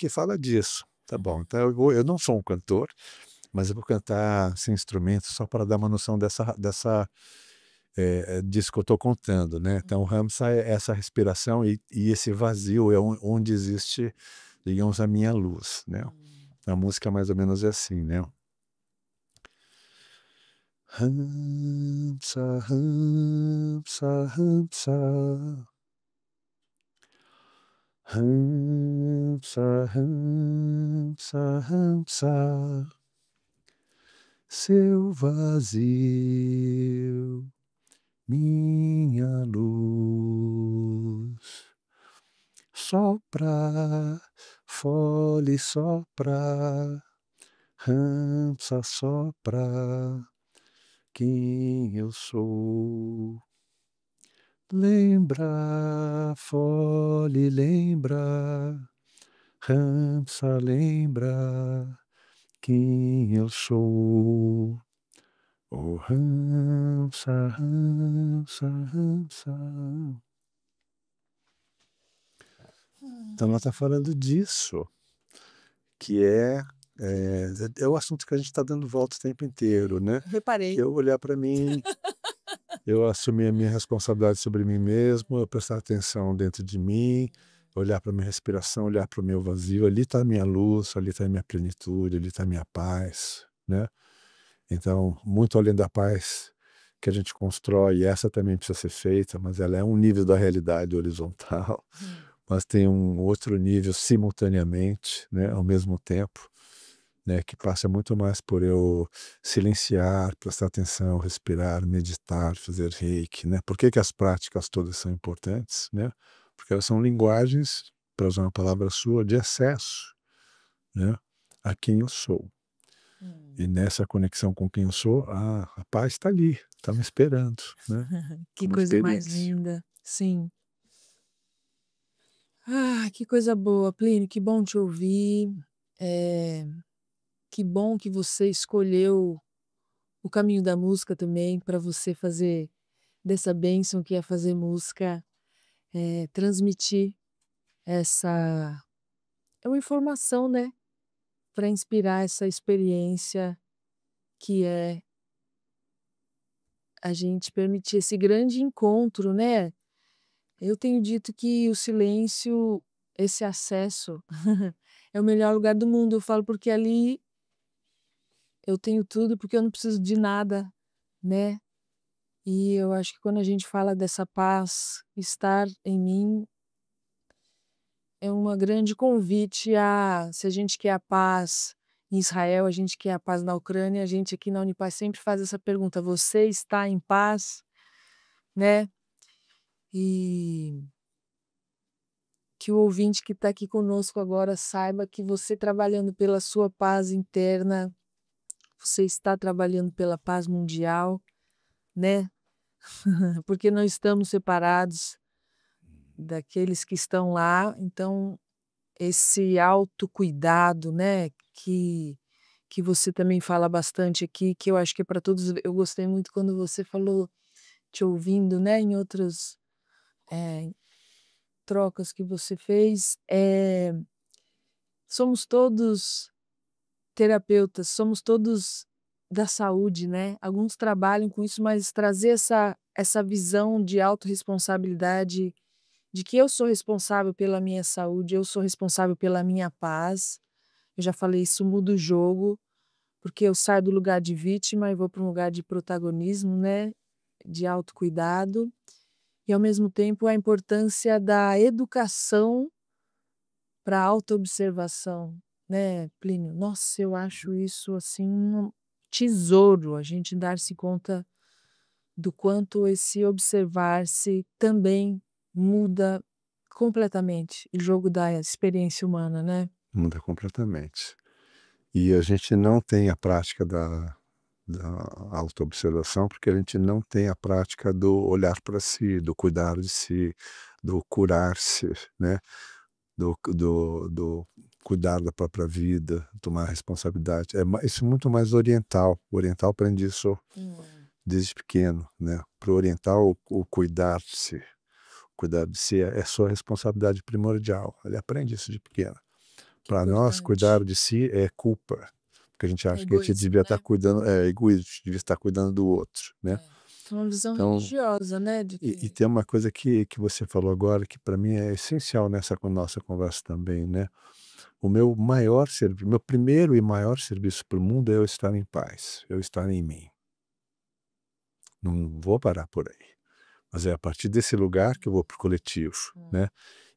fala disso. Tá bom, então eu não sou um cantor, mas eu vou cantar sem instrumento só para dar uma noção disso que eu estou contando, né? Então, o Hamsa é essa respiração e esse vazio é onde existe, digamos, a minha luz, né? A música mais ou menos é assim, né? Hamsa, hamsa, hamsa. Hamsa, hamsa, hamsa. Seu vazio, minha luz. Sopra, fole, sopra. Hamsa, sopra. Quem eu sou. Lembra, fole, lembra. Hamsa, lembra. Quem eu sou. Oh, Hamsa, Hamsa, Hamsa. Então, ela está falando disso, que é o assunto que a gente está dando volta o tempo inteiro, né? Reparei. Que eu olhar para mim, eu assumir a minha responsabilidade sobre mim mesmo, eu prestar atenção dentro de mim, olhar para a minha respiração, olhar para o meu vazio. Ali está a minha luz, ali está a minha plenitude, ali está a minha paz, né? Então, muito além da paz que a gente constrói, e essa também precisa ser feita, mas ela é um nível da realidade horizontal, mas tem um outro nível simultaneamente, né, ao mesmo tempo, né, que passa muito mais por eu silenciar, prestar atenção, respirar, meditar, fazer reiki, né? Por que que as práticas todas são importantes, né? Porque elas são linguagens, para usar uma palavra sua, de acesso, né, a quem eu sou. E nessa conexão com quem eu sou, a paz está ali, está me esperando, né? Que Como coisa mais experiência. linda. Sim. Ah, que coisa boa, Plínio, que bom te ouvir. Que bom que você escolheu o caminho da música também para você fazer dessa bênção que é fazer música, transmitir essa é uma informação, né, para inspirar essa experiência que é a gente permitir esse grande encontro, né? Eu tenho dito que o silêncio, esse acesso, é o melhor lugar do mundo. Eu falo porque ali eu tenho tudo, porque eu não preciso de nada, né? E eu acho que quando a gente fala dessa paz estar em mim, é uma grande convite a, se a gente quer a paz em Israel, a gente quer a paz na Ucrânia, a gente aqui na Unipaz sempre faz essa pergunta: você está em paz, né? E que o ouvinte que está aqui conosco agora saiba que você trabalhando pela sua paz interna, você está trabalhando pela paz mundial, né? Porque não estamos separados daqueles que estão lá. Então, esse autocuidado, né, que você também fala bastante aqui, que eu acho que é para todos. Eu gostei muito quando você falou, te ouvindo, né, em outras trocas que você fez. Somos todos terapeutas, somos todos da saúde, né? Alguns trabalham com isso, mas trazer essa visão de autorresponsabilidade, de que eu sou responsável pela minha saúde, eu sou responsável pela minha paz. Eu já falei, isso muda o jogo, porque eu saio do lugar de vítima e vou para um lugar de protagonismo, né? De autocuidado. E, ao mesmo tempo, a importância da educação para a autoobservação, né, Plínio? Nossa, eu acho isso assim um tesouro, a gente dar-se conta do quanto esse observar-se também muda completamente o jogo da experiência humana, né? Muda completamente. E a gente não tem a prática da autoobservação, porque a gente não tem a prática do olhar para si, do cuidar de si, do curar-se, né? Do cuidar da própria vida, tomar responsabilidade. Isso é muito mais oriental. O oriental aprende isso desde pequeno, né? Para o oriental, o cuidar-se, cuidar de si é sua responsabilidade primordial. Ele aprende isso de pequeno. Para nós, Importante. cuidar de si é culpa, porque a gente É acha que a gente egoísmo, devia estar né? cuidando, é egoísmo, a gente devia estar cuidando do outro, né? É uma visão Então, religiosa, né? De e que tem uma coisa que você falou agora que para mim é essencial nessa nossa conversa também, né? O meu maior serviço, meu primeiro e maior serviço para o mundo é eu estar em paz, eu estar em mim. Não vou parar por aí. Mas é a partir desse lugar que eu vou para o coletivo, né?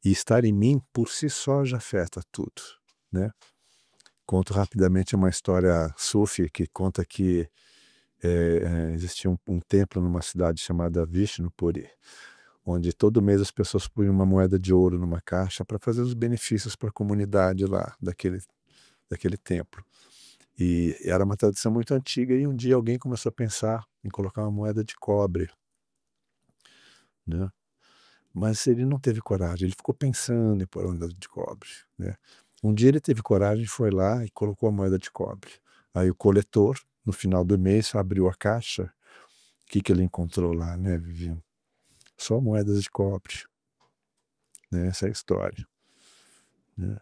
E estar em mim, por si só, já afeta tudo, né? Conto rapidamente uma história sufi que conta que existia um templo numa cidade chamada Vishnupuri, onde todo mês as pessoas punham uma moeda de ouro numa caixa para fazer os benefícios para a comunidade lá daquele templo. E era uma tradição muito antiga e um dia alguém começou a pensar em colocar uma moeda de cobre, né? Mas ele não teve coragem, ele ficou pensando em pôr a moeda de cobre, né? Um dia ele teve coragem, foi lá e colocou a moeda de cobre. Aí o coletor, no final do mês, abriu a caixa. O que ele encontrou lá, né, Viviane? Só moedas de cobre, né? Essa é a história, né?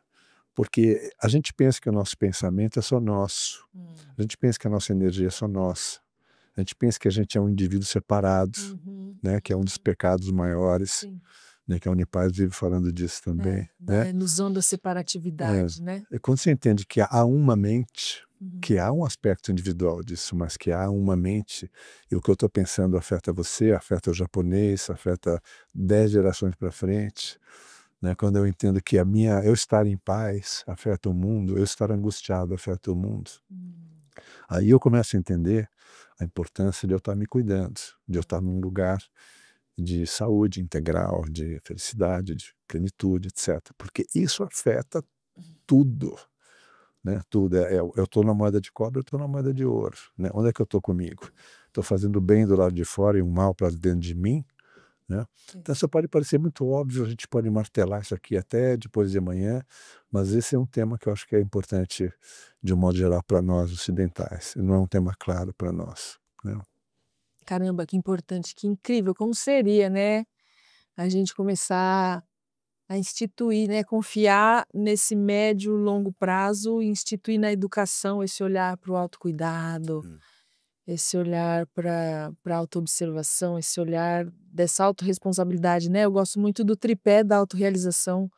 Porque a gente pensa que o nosso pensamento é só nosso. A gente pensa que a nossa energia é só nossa. A gente pensa que a gente é um indivíduo separado, né? Que é um dos pecados maiores. Sim. Né, que a Unipaz vive falando disso também, né? Da ilusão da separatividade, né? Quando você entende que há uma mente, que há um aspecto individual disso, mas que há uma mente, e o que eu estou pensando afeta você, afeta o japonês, afeta 10 gerações para frente, né? Quando eu entendo que eu estar em paz afeta o mundo, eu estar angustiado afeta o mundo, aí eu começo a entender a importância de eu estar me cuidando, de eu estar num lugar de saúde integral, de felicidade, de plenitude, etc. Porque isso afeta tudo, né? Tudo. Eu estou na moeda de cobre, eu estou na moeda de ouro, né? Onde é que eu estou comigo? Estou fazendo bem do lado de fora e o mal para dentro de mim, né? Então isso pode parecer muito óbvio, a gente pode martelar isso aqui até depois de amanhã, mas esse é um tema que eu acho que é importante, de um modo geral, para nós ocidentais. Não é um tema claro para nós, né? Caramba, que importante, que incrível, como seria, né? A gente começar a instituir, né? Confiar nesse médio, longo prazo, e instituir na educação esse olhar para o autocuidado, esse olhar para a autoobservação, esse olhar dessa autorresponsabilidade, né? Eu gosto muito do tripé da autorrealização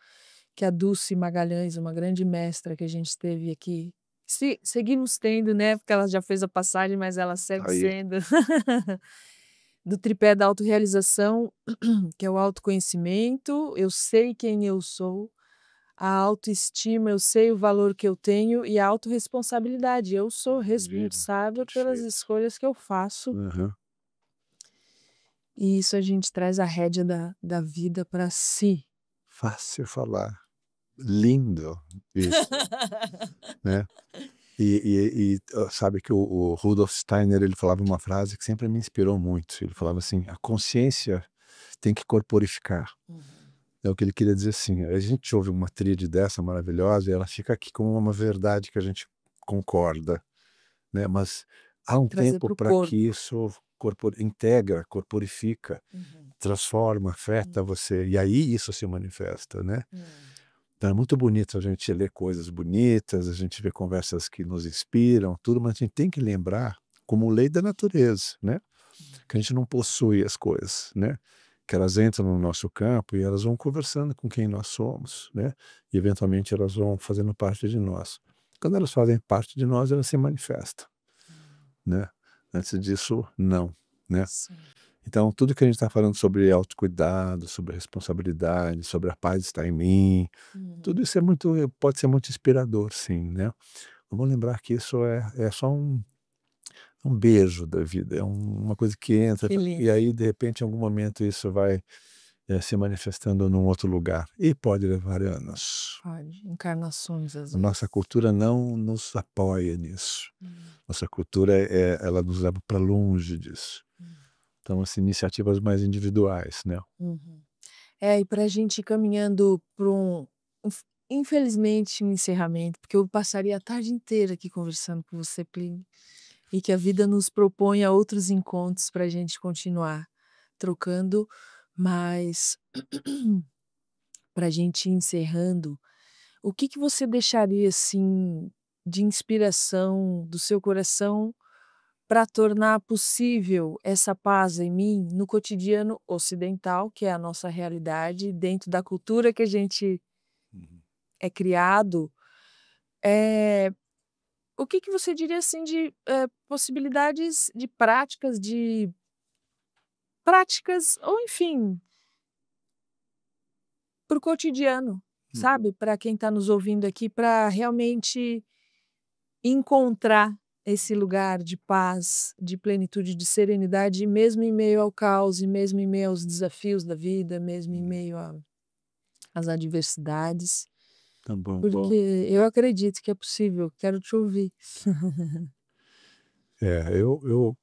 que a Dulce Magalhães, uma grande mestra que a gente teve aqui, seguimos tendo, né? Porque ela já fez a passagem, mas ela segue Aí, sendo. Do tripé da autorrealização, que é o autoconhecimento, eu sei quem eu sou, a autoestima, eu sei o valor que eu tenho, e a autorresponsabilidade, eu sou maravilha, responsável pelas perfeito. escolhas que eu faço. Uhum. E isso a gente traz a rédea da vida para si. Fácil falar, lindo isso, né? E sabe que o Rudolf Steiner, ele falava uma frase que sempre me inspirou muito. Ele falava assim: a consciência tem que corporificar. É o que ele queria dizer assim. A gente ouve uma tríade dessa maravilhosa e ela fica aqui como uma verdade que a gente concorda, né? Mas há um Trazer tempo para o para corpo. que isso integra, corporifica, transforma, afeta você. E aí isso se manifesta, né? Então é muito bonito a gente ler coisas bonitas, a gente vê conversas que nos inspiram, tudo, mas a gente tem que lembrar, como lei da natureza, né? Que a gente não possui as coisas, né? Que elas entram no nosso campo e elas vão conversando com quem nós somos, né? E eventualmente elas vão fazendo parte de nós. Quando elas fazem parte de nós, elas se manifestam, né? Antes disso, não, né? Sim. Então, tudo que a gente está falando sobre autocuidado, sobre responsabilidade, sobre a paz estar em mim, tudo isso pode ser muito inspirador, sim, né? Vamos lembrar que isso é só um beijo da vida, é uma coisa que entra, Que lindo. e aí, de repente, em algum momento, isso vai se manifestando num outro lugar. E pode levar anos. Pode, encarnações às A nossa vezes. cultura não nos apoia nisso. Nossa cultura, ela nos leva para longe disso. Então, assim, iniciativas mais individuais, né? E para a gente ir caminhando para infelizmente, um encerramento, porque eu passaria a tarde inteira aqui conversando com você, Plínio, e que a vida nos proponha outros encontros para a gente continuar trocando, mas para a gente ir encerrando, o que que você deixaria assim de inspiração do seu coração para tornar possível essa paz em mim no cotidiano ocidental, que é a nossa realidade, dentro da cultura que a gente é criado? Eh, o que que você diria, assim, de, possibilidades de práticas de práticas, ou enfim, para o cotidiano, sabe? Para quem está nos ouvindo aqui, para realmente encontrar esse lugar de paz, de plenitude, de serenidade, mesmo em meio ao caos, e mesmo em meio aos desafios da vida, mesmo em meio às adversidades. Tá bom. Porque eu acredito que é possível, quero te ouvir. Eu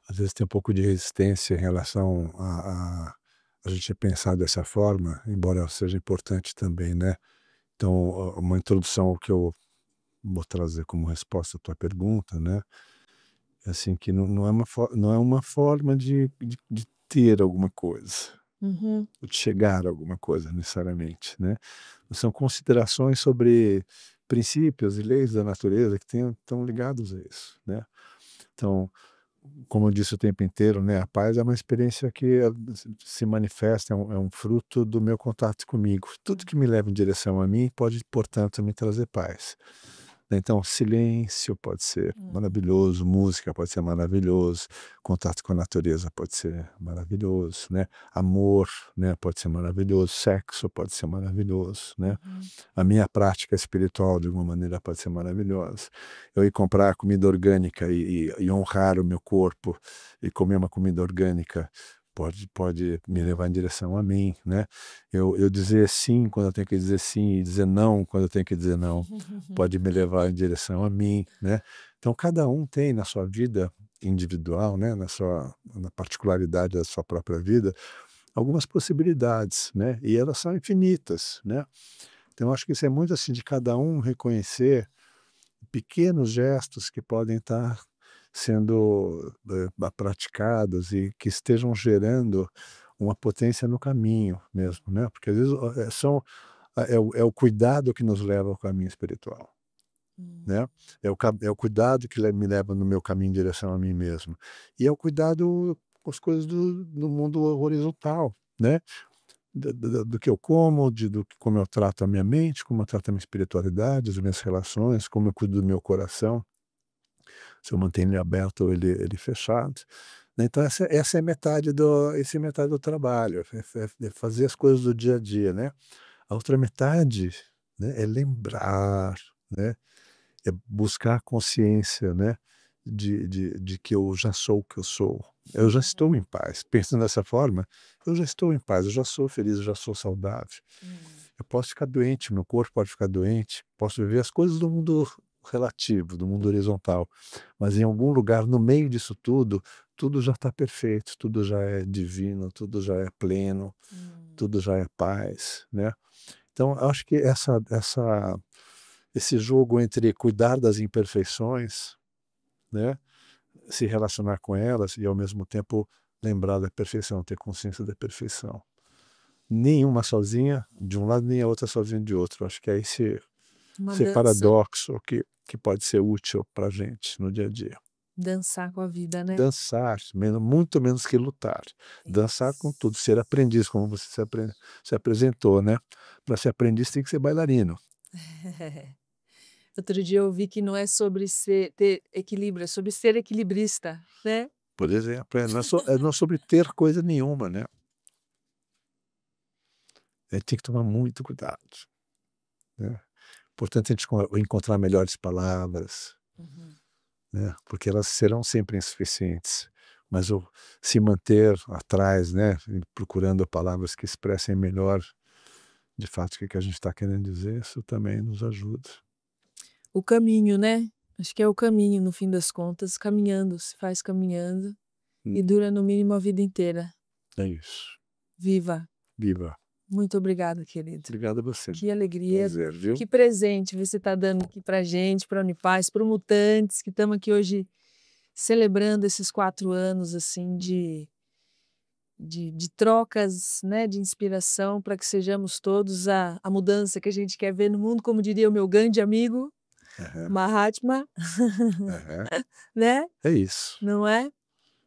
às vezes tenho um pouco de resistência em relação a gente pensar dessa forma, embora seja importante também, né. Então, uma introdução que eu vou trazer como resposta à tua pergunta, né, é assim que não é uma forma de ter alguma coisa, Uhum, ou de chegar a alguma coisa necessariamente, né. São considerações sobre princípios e leis da natureza que estão ligados a isso, né. Então, como eu disse o tempo inteiro, né, a paz é uma experiência que se manifesta, é um fruto do meu contato comigo. Tudo que me leva em direção a mim pode, portanto, me trazer paz. Então, silêncio pode ser maravilhoso, música pode ser maravilhoso, contato com a natureza pode ser maravilhoso, né? Amor, né, pode ser maravilhoso, sexo pode ser maravilhoso, né? A minha prática espiritual, de alguma maneira, pode ser maravilhosa. Eu ir comprar comida orgânica e honrar o meu corpo e comer uma comida orgânica pode me levar em direção a mim, né? Eu dizer sim quando eu tenho que dizer sim e dizer não quando eu tenho que dizer não, pode me levar em direção a mim, né? Então cada um tem na sua vida individual, né, na particularidade da sua própria vida, algumas possibilidades, né? E elas são infinitas, né? Então eu acho que isso é muito assim de cada um reconhecer pequenos gestos que podem estar sendo praticados e que estejam gerando uma potência no caminho mesmo, né? Porque às vezes é o cuidado que nos leva ao caminho espiritual, né? É o cuidado que me leva no meu caminho em direção a mim mesmo. E é o cuidado com as coisas do mundo horizontal, né? Do que eu como, como eu trato a minha mente, como eu trato a minha espiritualidade, as minhas relações, como eu cuido do meu coração, se eu mantenho ele aberto ou ele fechado, né. Então essa é metade do trabalho, é fazer as coisas do dia a dia, né. A outra metade, né, é lembrar, né, é buscar consciência, né, de que eu já sou o que eu sou. Eu já estou em paz. Pensando dessa forma, eu já estou em paz, eu já sou feliz, eu já sou saudável. Eu posso ficar doente, meu corpo pode ficar doente, posso viver as coisas do mundo relativo, do mundo horizontal, mas em algum lugar no meio disso tudo, tudo já está perfeito, tudo já é divino, tudo já é pleno, tudo já é paz, né. Então eu acho que esse jogo entre cuidar das imperfeições, né, se relacionar com elas e ao mesmo tempo lembrar da perfeição, ter consciência da perfeição. Nenhuma sozinha de um lado, nem a outra sozinha de outro. Acho que é Uma esse dança, paradoxo que pode ser útil para gente no dia a dia. dançar com a vida, né? Dançar, muito menos que lutar. Dançar com tudo, ser aprendiz, como você se apresentou, né? Para ser aprendiz tem que ser bailarino. Outro dia eu ouvi que não é sobre ter equilíbrio, é sobre ser equilibrista, né? Por exemplo, não é sobre ter coisa nenhuma, né? A gente tem que tomar muito cuidado, né? Portanto, a gente encontrar melhores palavras, né? Porque elas serão sempre insuficientes. Mas se manter atrás, né? Procurando palavras que expressem melhor, de fato, o que a gente está querendo dizer, isso também nos ajuda. O caminho, né? Acho que é o caminho, no fim das contas, caminhando, se faz caminhando e dura no mínimo a vida inteira. É isso. Viva! Viva! Muito obrigada, querido. Obrigado a você. Que alegria, Prazer, viu? que presente você está dando aqui pra gente, pra Unipaz, pro Mutantes, que estamos aqui hoje celebrando esses 4 anos, assim, de trocas, né, de inspiração para que sejamos todos a mudança que a gente quer ver no mundo, como diria o meu grande amigo, Aham, Mahatma, aham. né? É isso. Não é?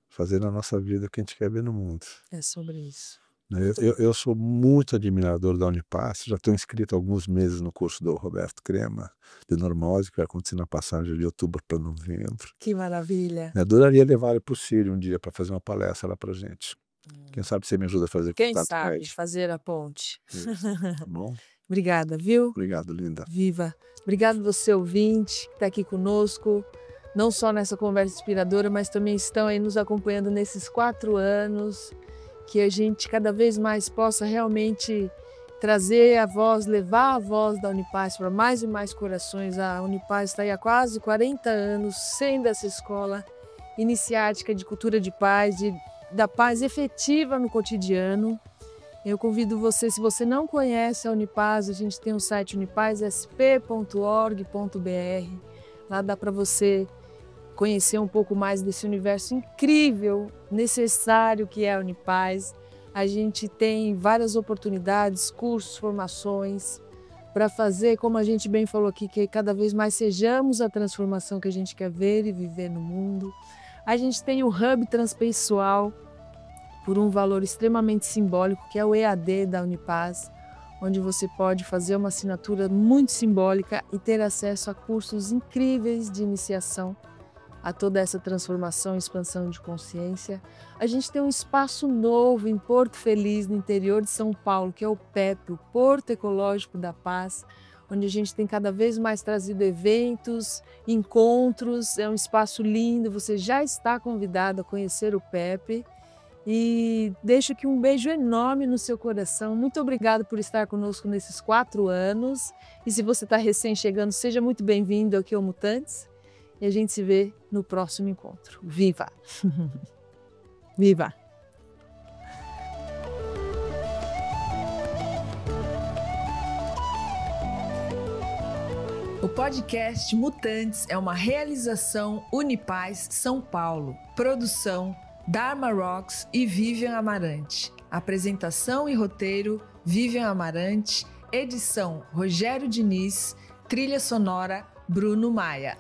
Fazer na nossa vida o que a gente quer ver no mundo, É sobre isso. né. Eu sou muito admirador da Unipaz, já estou inscrito há alguns meses no curso do Roberto Crema, de normose, que vai acontecer na passagem de outubro para novembro. Que maravilha. Eu adoraria levar ele para o Sírio um dia para fazer uma palestra lá para gente. Quem sabe você me ajuda a fazer Quem contato com sabe ele. fazer a ponte. Isso, tá bom? Obrigada, viu? Obrigado, linda. Viva. Obrigado você, ouvinte, que está aqui conosco, não só nessa conversa inspiradora, mas também estão aí nos acompanhando nesses 4 anos, que a gente cada vez mais possa realmente trazer a voz, levar a voz da Unipaz para mais e mais corações. A Unipaz está aí há quase 40 anos, sendo essa escola iniciática de cultura de paz, da paz efetiva no cotidiano. Eu convido você, se você não conhece a Unipaz, a gente tem o site unipazsp.org.br. Lá dá para você conhecer um pouco mais desse universo incrível, necessário que é a Unipaz. A gente tem várias oportunidades, cursos, formações, para fazer, como a gente bem falou aqui, que cada vez mais sejamos a transformação que a gente quer ver e viver no mundo. A gente tem o Hub Transpessoal, por um valor extremamente simbólico, que é o EAD da Unipaz, onde você pode fazer uma assinatura muito simbólica e ter acesso a cursos incríveis de iniciação a toda essa transformação e expansão de consciência. A gente tem um espaço novo em Porto Feliz, no interior de São Paulo, que é o PEP, o Porto Ecológico da Paz, onde a gente tem cada vez mais trazido eventos, encontros. É um espaço lindo, você já está convidado a conhecer o PEP. E deixo aqui um beijo enorme no seu coração. Muito obrigada por estar conosco nesses 4 anos. E se você está recém chegando, seja muito bem-vindo aqui ao Mutantes. E a gente se vê no próximo encontro. Viva! Viva! O podcast Mutantes é uma realização Unipaz São Paulo. Produção Dharma Rocks e Vivian Amarante. Apresentação e roteiro Vivian Amarante. Edição Rogério Diniz. Trilha sonora Bruno Maia.